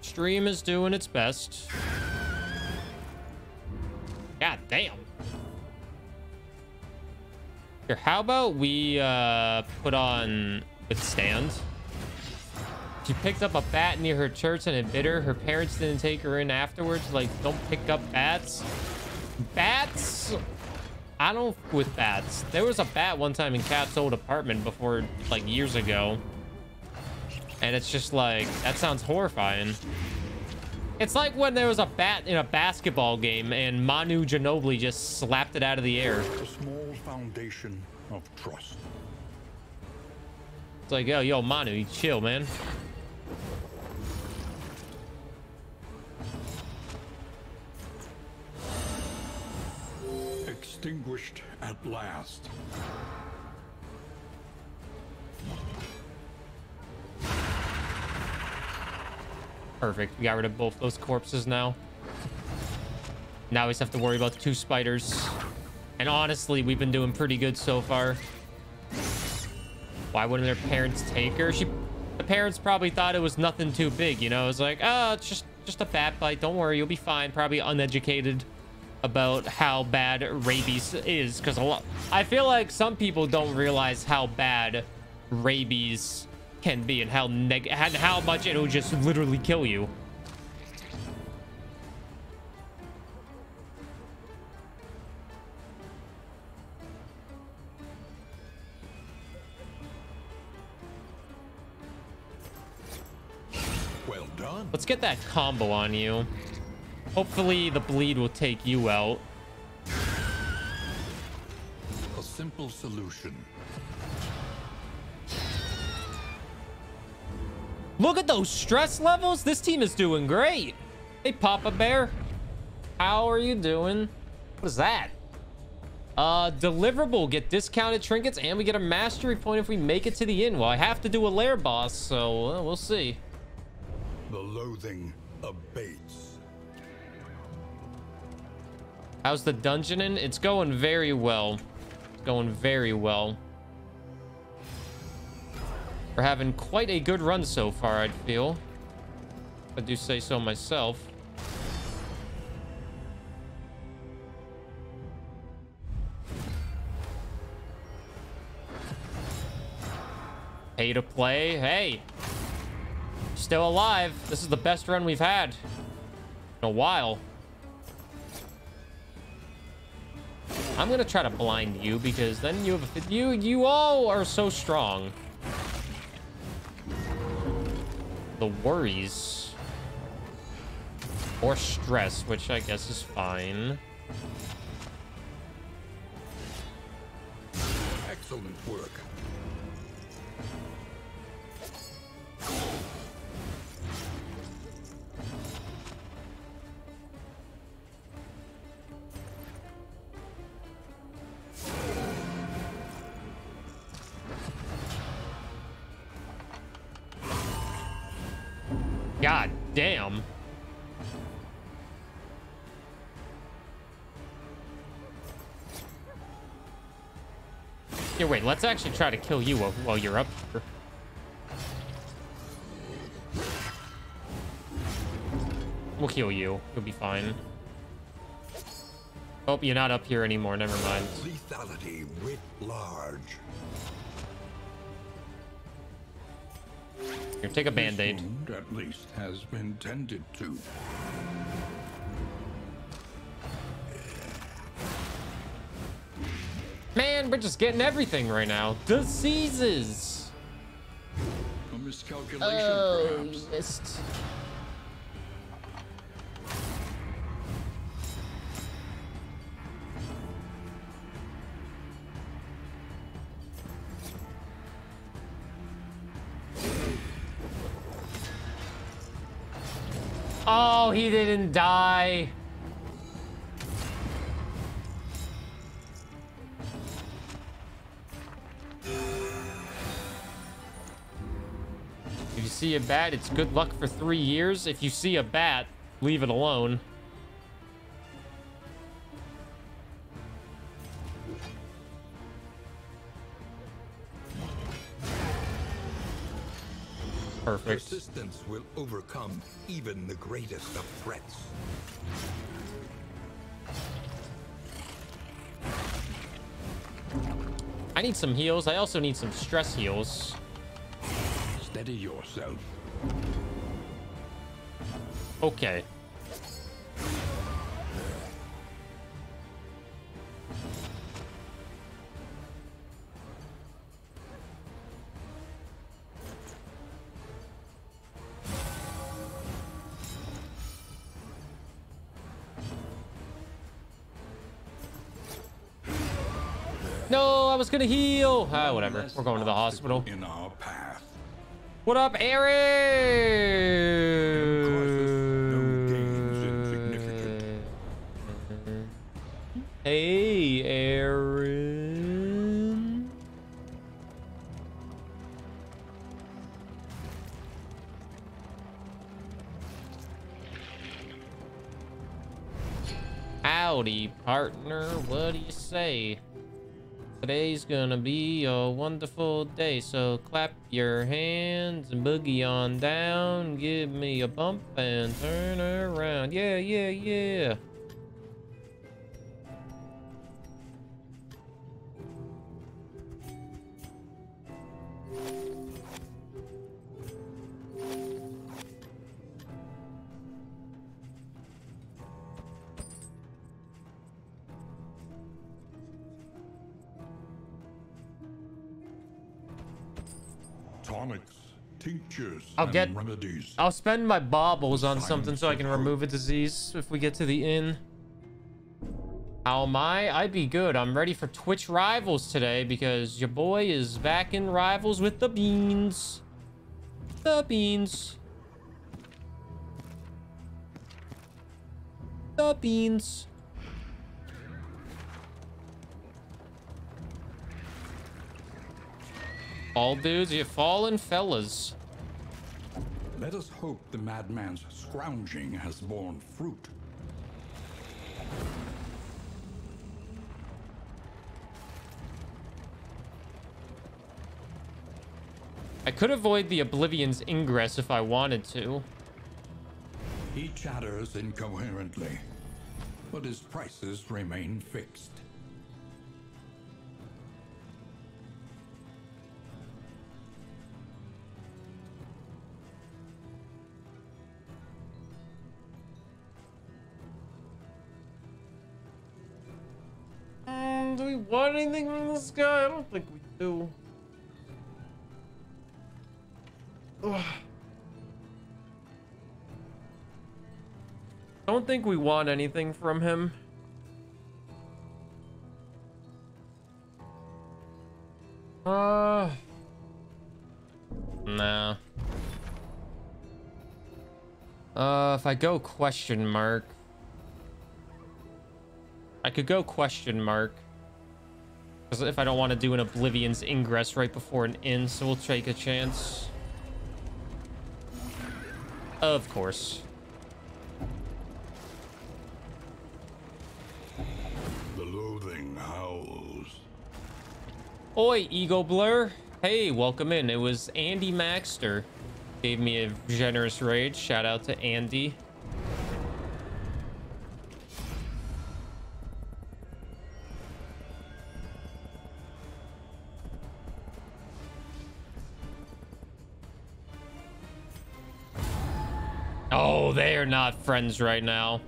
Stream is doing its best. God damn. Here, how about we put on withstand? She picked up a bat near her church and it bit her. Her parents didn't take her in afterwards. Like, don't pick up bats. Bats? I don't f with bats. There was a bat one time in Kat's old apartment before, like, years ago. And it's just like, that sounds horrifying. It's like when there was a bat in a basketball game and Manu Ginobili just slapped it out of the air. A small foundation of trust. It's like, yo, Manu, you chill, man. Extinguished at last. Perfect. We got rid of both those corpses now. Now we just have to worry about 2 spiders. And honestly, we've been doing pretty good so far. Why wouldn't their parents take her? The parents probably thought it was nothing too big, you know? It was like, oh, it's just a bat bite. Don't worry, you'll be fine. Probably uneducated about how bad rabies is, because I feel like some people don't realize how bad rabies can be and how much it'll just literally kill you. Well done. Let's get that combo on you. Hopefully the bleed will take you out. A simple solution. Look at those stress levels. This team is doing great. Hey, Papa Bear. How are you doing? What is that? Deliverable. Get discounted trinkets, and we get a mastery point if we make it to the inn. Well, I have to do a lair boss, so we'll see. The loathing abates. How's the dungeoning? It's going very well. It's going very well. We're having quite a good run so far, I'd feel. I do say so myself. Pay to play. Hey, still alive. This is the best run we've had in a while. I'm gonna try to blind you because then you have you all are so strong. The worries or stress, which I guess is fine. Excellent work. God damn. Here, wait, let's actually try to kill you while you're up here. We'll kill you. You'll be fine. Oh, you're not up here anymore. Never mind. Lethality writ large. Here, take a band-aid. This wound, at least, has been tended to. Man, we're just getting everything right now. Diseases. A miscalculation, perhaps. You missed. Oh, he didn't die. If you see a bat, it's good luck for 3 years. If you see a bat, leave it alone. Perfect. Persistence will overcome even the greatest of threats. I need some heals. I also need some stress heals. Steady yourself. Okay. No, I was gonna heal. Ah, whatever. We're going to the hospital. In our path. What up, Aaron? No gains insignificant. Hey, Aaron. Howdy, partner. What do you say? Today's gonna be a wonderful day, so clap your hands and boogie on down. Give me a bump and turn around. Yeah, yeah, yeah. Tonics, tinctures, I'll and remedies. I'll spend my baubles on something so I can remove a disease if we get to the inn. How am I? I'd be good. I'm ready for Twitch Rivals today because your boy is back in Rivals with the beans. The beans. The beans. All dudes, you fallen fellas. Let us hope the madman's scrounging has borne fruit. I could avoid the Oblivion's ingress if I wanted to. He chatters incoherently, but his prices remain fixed. Do we want anything from this guy? I don't think we do. Ugh. Don't think we want anything from him. Nah. If I go question mark, I could go question mark. Because if I don't want to do an Oblivion's ingress right before an inn, so we'll take a chance. Of course. The loathing howls. Oi, Ego Blur. Hey, welcome in. It was Andy Maxter. Gave me a generous raid. Shout out to Andy. Oh, they're not friends right now.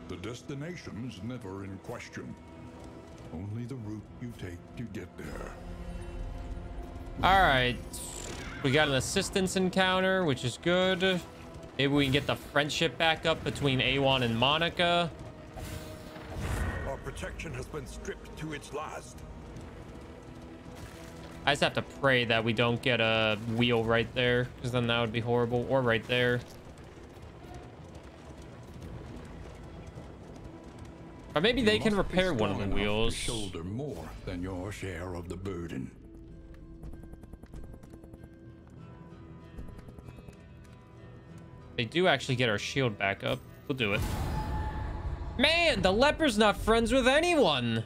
The destination is never in question. Only the route you take to get there. All right. We got an assistance encounter, which is good. Maybe we can get the friendship back up between Awan and Monica. Our protection has been stripped to its last. I just have to pray that we don't get a wheel right there, because then that would be horrible. Or right there. Or maybe they can repair one of the wheels. Shoulder more than your share of the burden. They do actually get our shield back up. We'll do it. Man, the leper's not friends with anyone.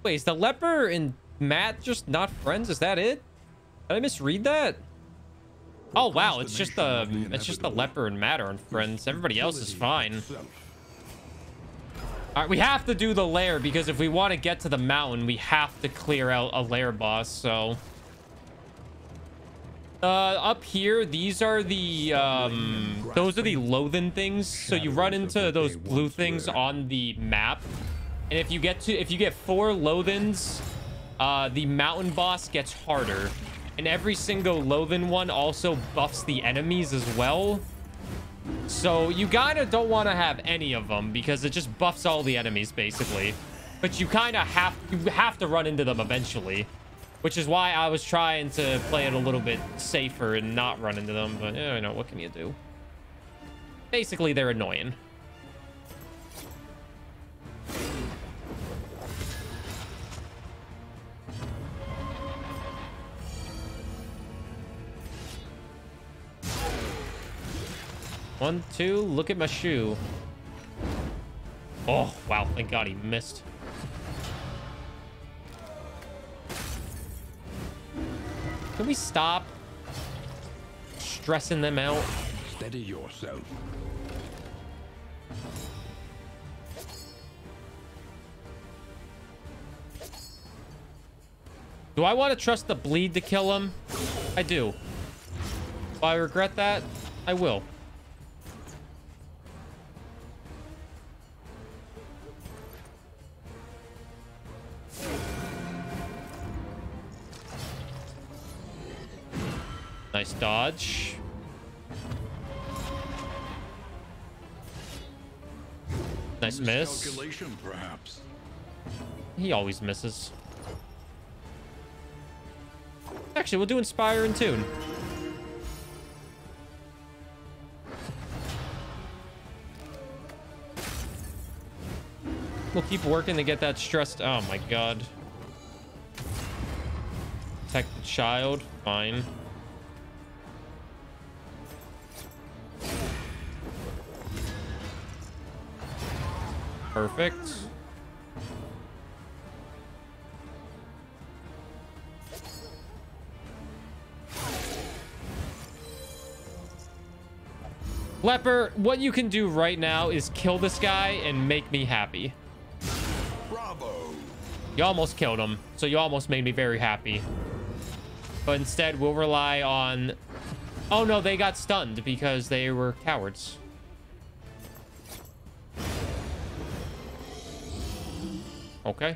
Wait, is the leper and Matt just not friends? Is that it? Did I misread that? Oh wow, it's just the leper and Matt aren't friends. Everybody else is fine. All right, we have to do the lair because if we want to get to the mountain, we have to clear out a lair boss. So, up here, these are the those are the loathen things. So you run into those blue things on the map. And if you get 4 loathens, the mountain boss gets harder. And every single loathen one also buffs the enemies as well. So you kind of don't want to have any of them because it just buffs all the enemies basically. But you kind of have to run into them eventually. Which is why I was trying to play it a little bit safer and not run into them. But you know, what can you do? Basically, they're annoying. One, two, look at my shoe. Oh, wow. Thank God he missed. Can we stop stressing them out? Steady yourself. Do I want to trust the bleed to kill him? I do. Do I regret that? I will. Nice dodge. Nice miss. Miscalculation, perhaps. He always misses. Actually, we'll do Inspire and Tune. We'll keep working to get that stressed. Oh my god. Protect the child. Fine. Perfect. Leper, what you can do right now is kill this guy and make me happy. Bravo. You almost killed him, so you almost made me very happy. But instead, we'll rely on... Oh no, they got stunned because they were cowards. Okay.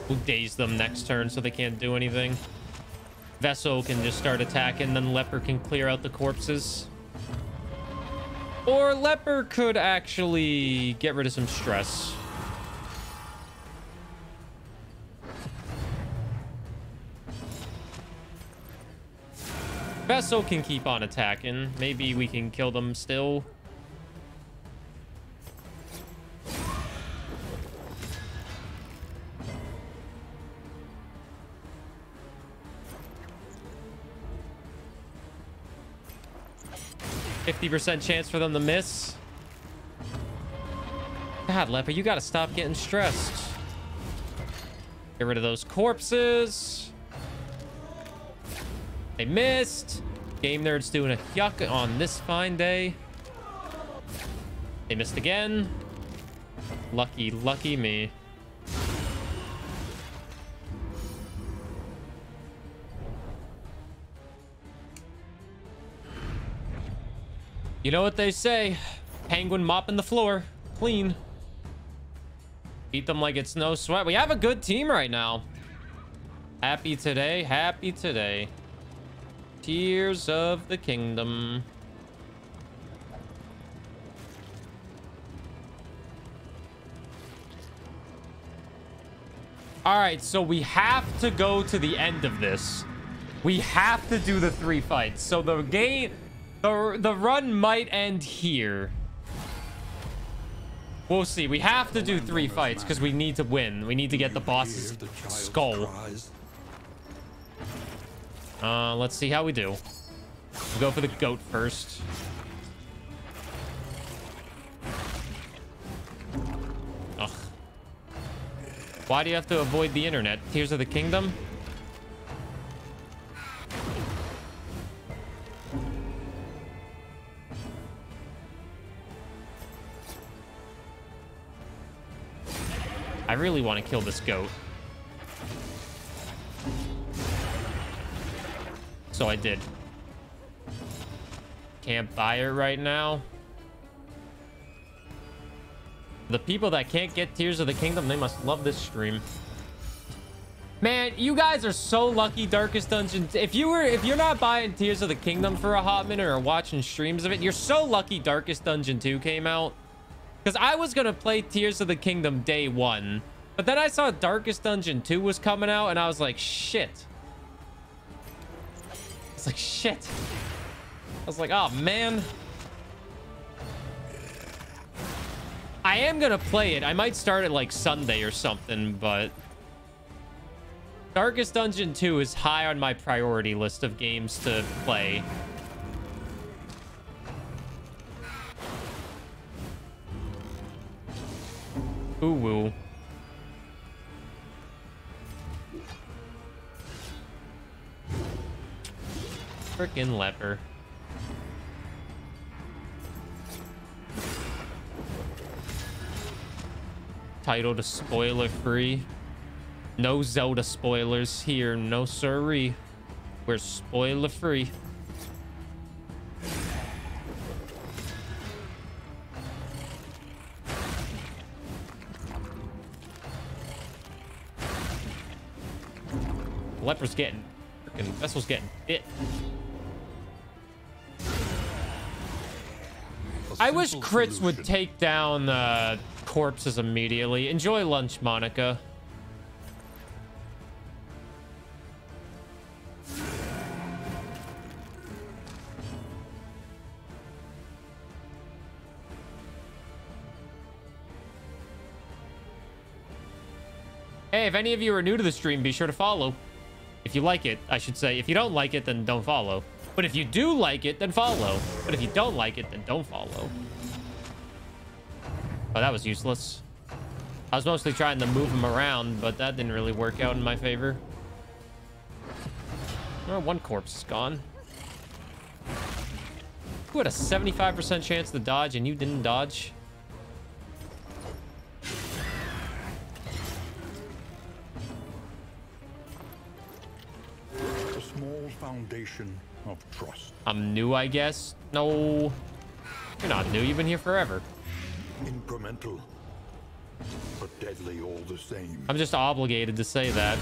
We'll daze them next turn so they can't do anything. Vessel can just start attacking, then Leper can clear out the corpses. Or Leper could actually get rid of some stress. Vessel can keep on attacking. Maybe we can kill them still. %50 chance for them to miss. God, Leper, you gotta stop getting stressed. Get rid of those corpses. They missed. Game Nerd's doing a yuck on this fine day. They missed again. Lucky, lucky me. You know what they say? Penguin mopping the floor. Clean. Beat them like it's no sweat. We have a good team right now. Happy today. Happy today. Tears of the Kingdom. All right, so we have to go to the end of this. We have to do the 3 fights. So the game, the run might end here. We'll see. We have to do 3 fights because we need to win. We need to get the boss's skull. Let's see how we do. We'll go for the goat first. Ugh. Why do you have to avoid the internet? Tears of the Kingdom? I really want to kill this goat. So I did. Can't buy it right now. The people that can't get Tears of the Kingdom, they must love this stream. Man, you guys are so lucky, Darkest Dungeon. If you're not buying Tears of the Kingdom for a hot minute or watching streams of it, you're so lucky Darkest Dungeon 2 came out. Because I was gonna play Tears of the Kingdom day 1, but then I saw Darkest Dungeon 2 was coming out, and I was like, shit. It's like, shit. I was like, oh, man. I am gonna play it. I might start it like Sunday or something, but Darkest Dungeon 2 is high on my priority list of games to play. Ooh, woo. Frickin' Leper. Title to spoiler free. No Zelda spoilers here, no siree. We're spoiler free. Leper's getting Fucking vessel's getting bit. I wish crits would take down corpses immediately. Enjoy lunch, Monica. Hey, if any of you are new to the stream, be sure to follow. If you like it, I should say. If you don't like it, then don't follow. But if you do like it, then follow. But if you don't like it, then don't follow. Oh, that was useless. I was mostly trying to move him around, but that didn't really work out in my favor. Oh, one corpse is gone. Who had a 75% chance to dodge and you didn't dodge? Small foundation of trust. I'm new, I guess. No, you're not new. You've been here forever. Incremental, but deadly all the same. I'm just obligated to say that.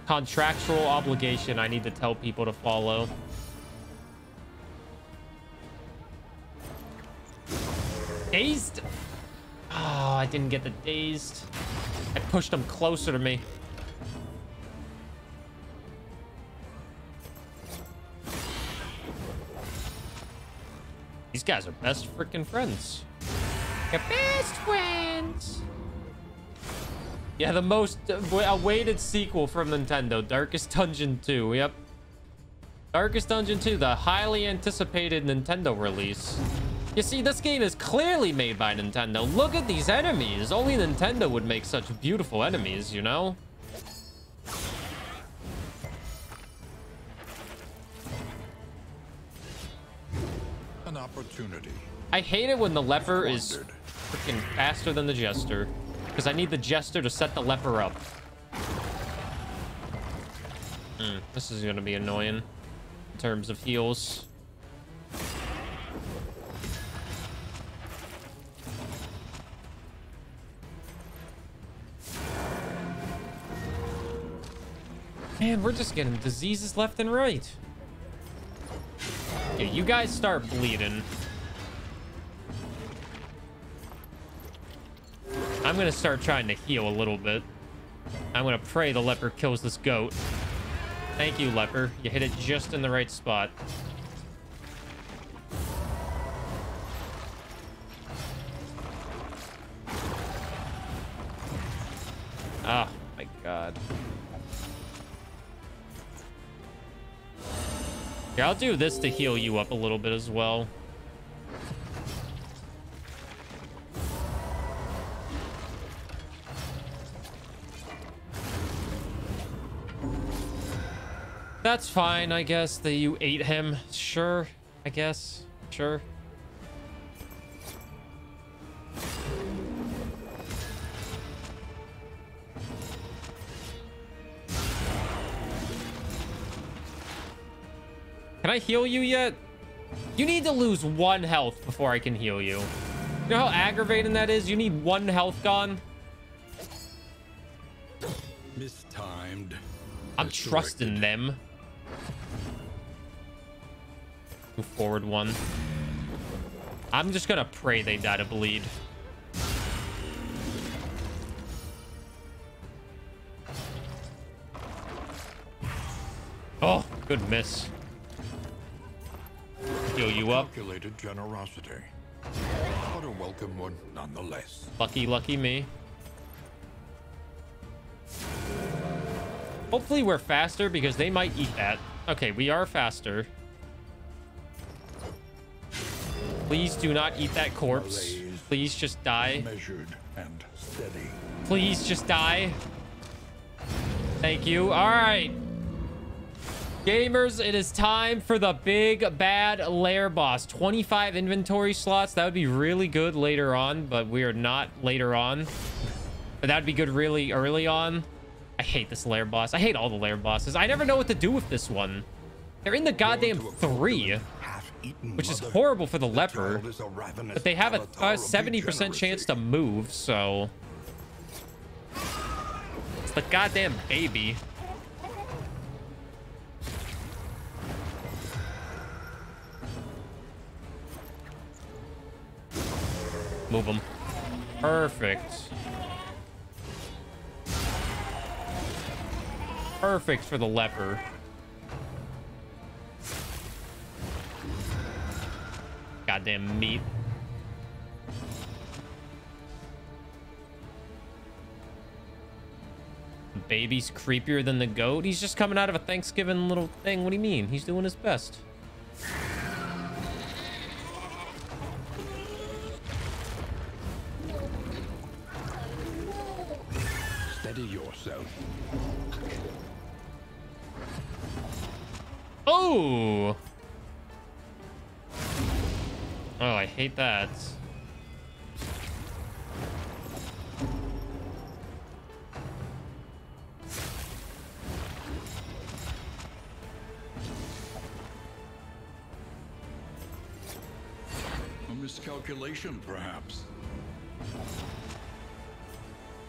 Contractual obligation I need to tell people to follow. Dazed? Oh, I didn't get the dazed. I pushed him closer to me. These guys are best freaking friends. They're best friends. Yeah, the most awaited sequel from Nintendo, Darkest Dungeon 2. Yep. Darkest Dungeon 2, the highly anticipated Nintendo release. You see, this game is clearly made by Nintendo. Look at these enemies. Only Nintendo would make such beautiful enemies, you know? An opportunity. I hate it when the leper is freaking faster than the jester. Because I need the jester to set the leper up. This is going to be annoying in terms of heals. Man, we're just getting diseases left and right. Okay, you guys start bleeding. I'm gonna start trying to heal a little bit. I'm gonna pray the leper kills this goat. Thank you, leper. You hit it just in the right spot. Oh my god. Here, I'll do this to heal you up a little bit as well. That's fine, I guess, that you ate him. Sure, I guess. Sure. Can I heal you yet? You need to lose 1 health before I can heal you. You know how aggravating that is? You need 1 health gone. Mistimed. I'm trusting them. Move forward 1. I'm just gonna pray they die to bleed. Oh, good miss. Heal you up. Calculated generosity, but a welcome one nonetheless. Lucky, lucky me. Hopefully we're faster because they might eat that. Okay, we are faster. Please do not eat that corpse. Please just die. Measured and steady. Please just die. Thank you. All right. Gamers, it is time for the big bad lair boss. 25 inventory slots. That would be really good later on, but we are not later on. But that'd be good really early on. I hate this lair boss. I hate all the lair bosses. I never know what to do with this one. They're in the goddamn 3, which is horrible for the leper. But they have a 70% chance to move, so... It's the goddamn baby. Move him. Perfect. Perfect for the leper. Goddamn meat. The baby's creepier than the goat. He's just coming out of a Thanksgiving little thing. What do you mean? He's doing his best. Steady yourself. Oh! Oh, I hate that. A miscalculation, perhaps.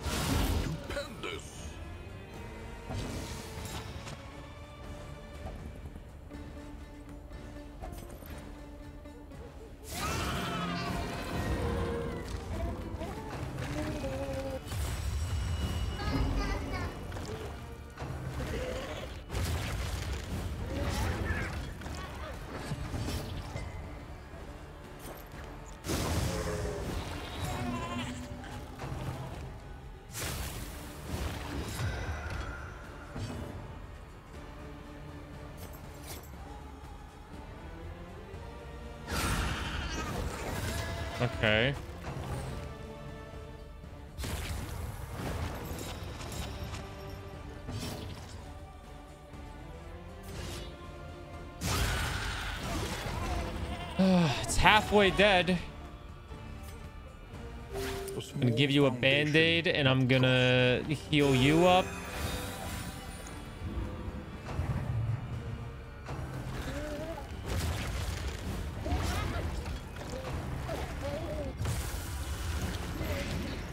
Stupendous. Okay. It's halfway dead. I'm gonna give you a band-aid and I'm gonna heal you up.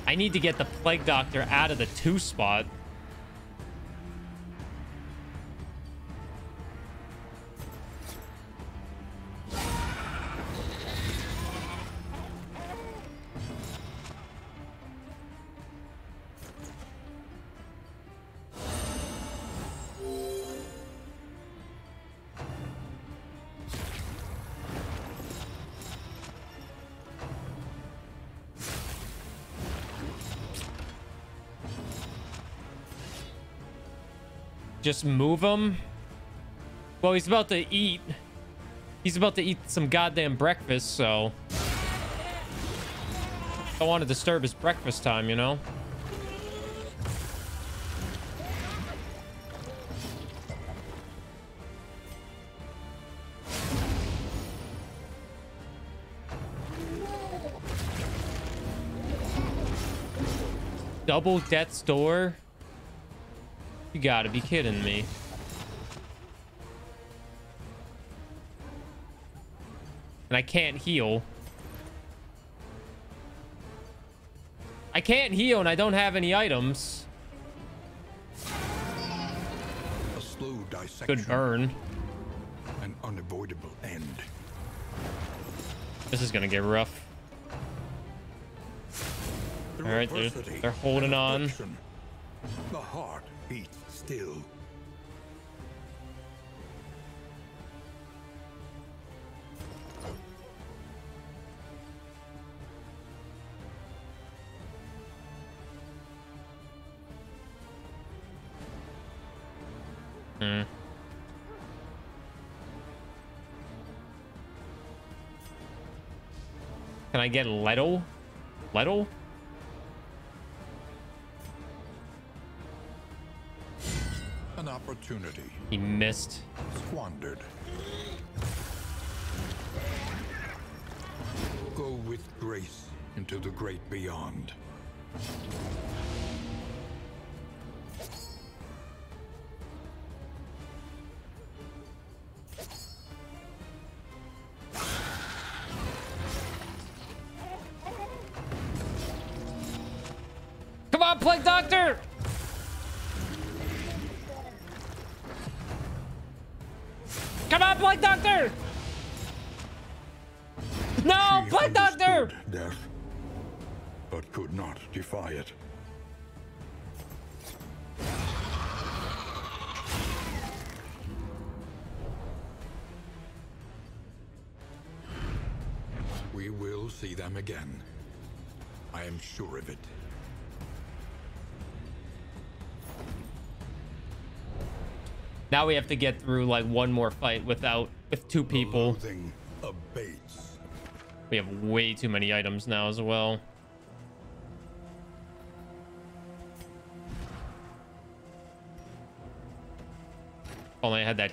I need to get the plague doctor out of the 2 spot. Just move him. Well, he's about to eat. He's about to eat some goddamn breakfast, so... Don't want to disturb his breakfast time, you know? Double death's door? You gotta be kidding me. And I can't heal. I can't heal and I don't have any items. A slow dissection. Good burn. An unavoidable end. This is gonna get rough. All right, they're holding on. The heart beats still. Hmm. Can I get Leto? Leto? An opportunity. He missed. Squandered. Go with grace into the great beyond. Plague Doctor! Come on, Plague Doctor! No, She Plague Doctor! understood death, but could not defy it. We will see them again. I am sure of it. Now we have to get through like one more fight with two people. Loathing abates. We have way too many items now as well. Only I had that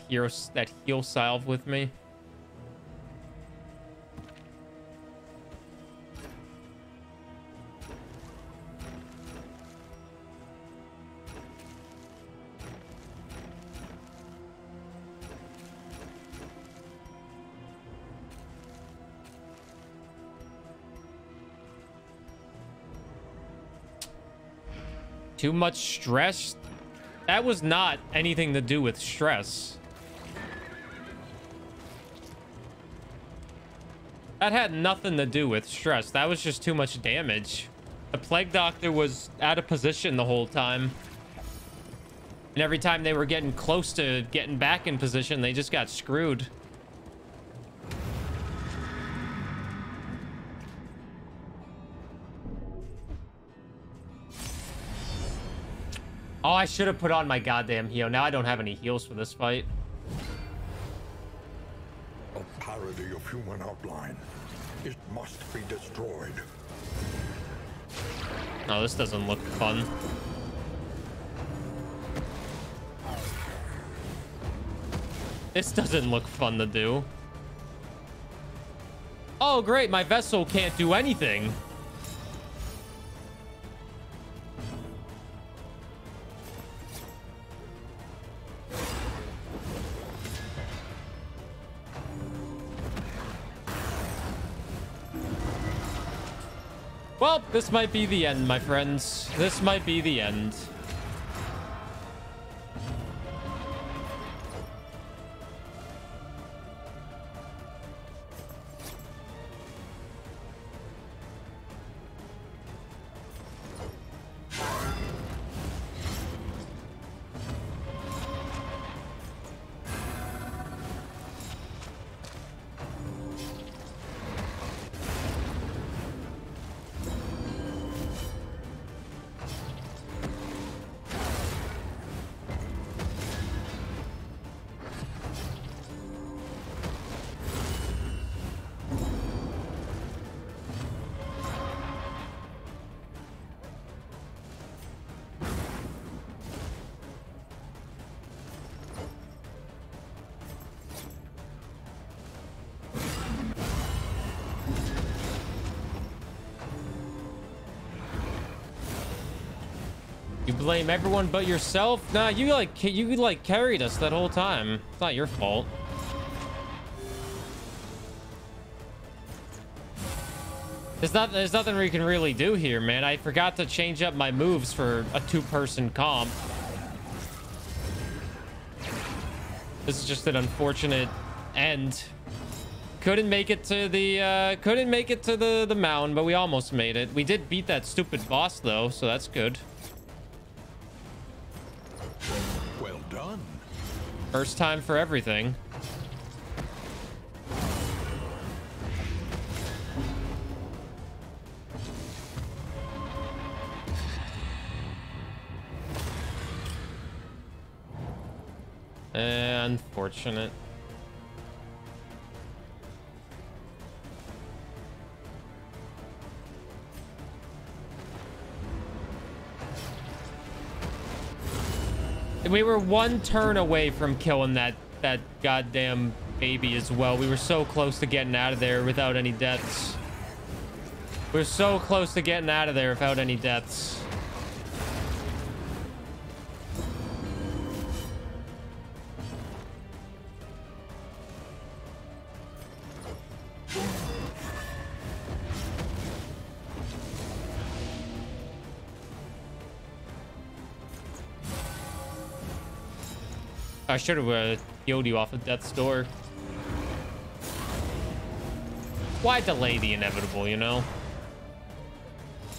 heal salve with me. Too much stress? That was not anything to do with stress. That had nothing to do with stress. That was just too much damage. The Plague Doctor was out of position the whole time. And every time they were getting close to getting back in position, they just got screwed. Oh, I should have put on my goddamn heal. Now I don't have any heals for this fight. A parody of human outline. It must be destroyed. Oh, this doesn't look fun. This doesn't look fun to do. Oh, great. My vessel can't do anything. Well, this might be the end, my friends. This might be the end. You blame everyone but yourself? Nah, you carried us that whole time. It's not your fault. There's nothing we can really do here, man. I forgot to change up my moves for a two-person comp. This is just an unfortunate end. Couldn't make it to the mound, but we almost made it. We did beat that stupid boss though, so that's good. Well done. First time for everything. Unfortunate. We were one turn away from killing that goddamn baby as well. We were so close to getting out of there without any deaths. We're so close to getting out of there without any deaths. I should have healed you off of death's door. Why delay the inevitable, you know?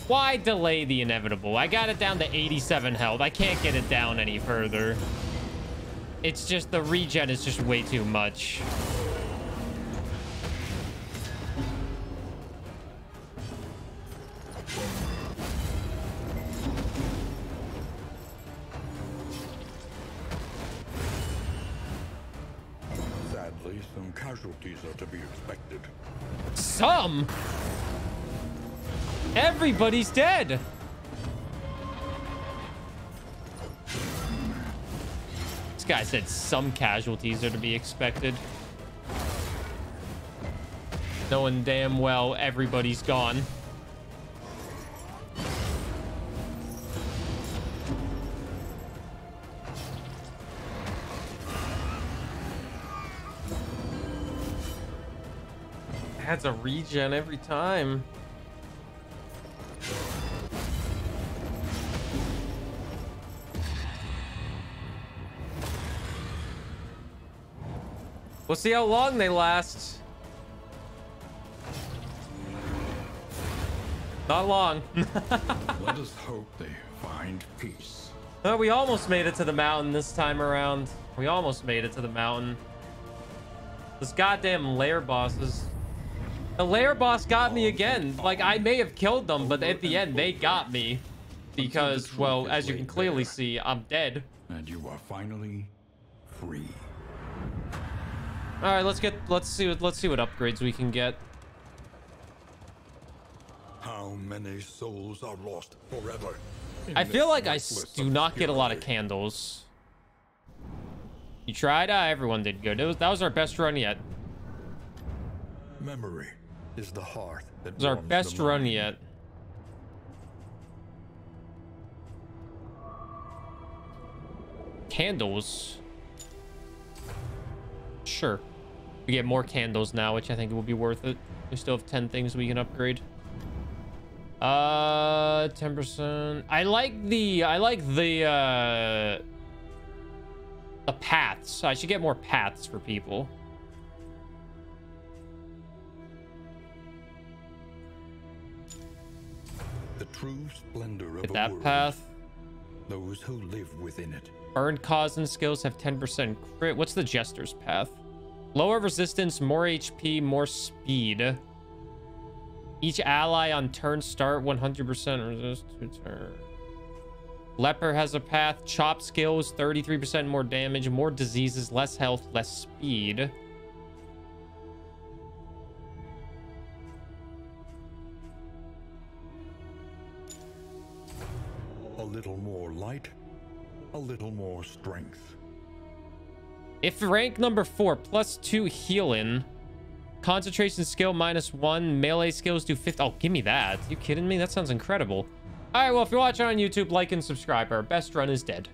Why delay the inevitable? I got it down to 87 health. I can't get it down any further. It's just the regen is just way too much. Sadly, some casualties are to be expected. Some? Everybody's dead. This guy said some casualties are to be expected. Knowing damn well everybody's gone. Adds a regen every time. We'll see how long they last. Not long. Let us hope they find peace. We almost made it to the mountain this time around. We almost made it to the mountain. Those goddamn lair bosses. The lair boss got me again. Like, I may have killed them, but at the end, they got me. Because, well, as you can clearly see, I'm dead. And you are finally free. All right, let's see what upgrades we can get. How many souls are lost forever? I feel like I do not get a lot of candles. You tried? Everyone did good. That was our best run yet. Memory is the hearth that It was our warms best the run mind. yet. Candles. Sure. We get more candles now, which I think will be worth it. We still have 10 things we can upgrade. 10%. I like the paths. I should get more paths for people. The true splendor of Get a that world. path. Those who live within it. Burn cause and skills have 10% crit. What's the Jester's path? Lower resistance, more HP, more speed. Each ally on turn start 100% resist to turn. Leper has a path. Chop skills, 33% more damage, more diseases, less health, less speed. A little more light, a little more strength. If rank number 4, +2 healing. Concentration skill -1. Melee skills do 50. Oh, give me that. You kidding me? That sounds incredible. All right, well, if you're watching on YouTube, like and subscribe. Our best run is dead.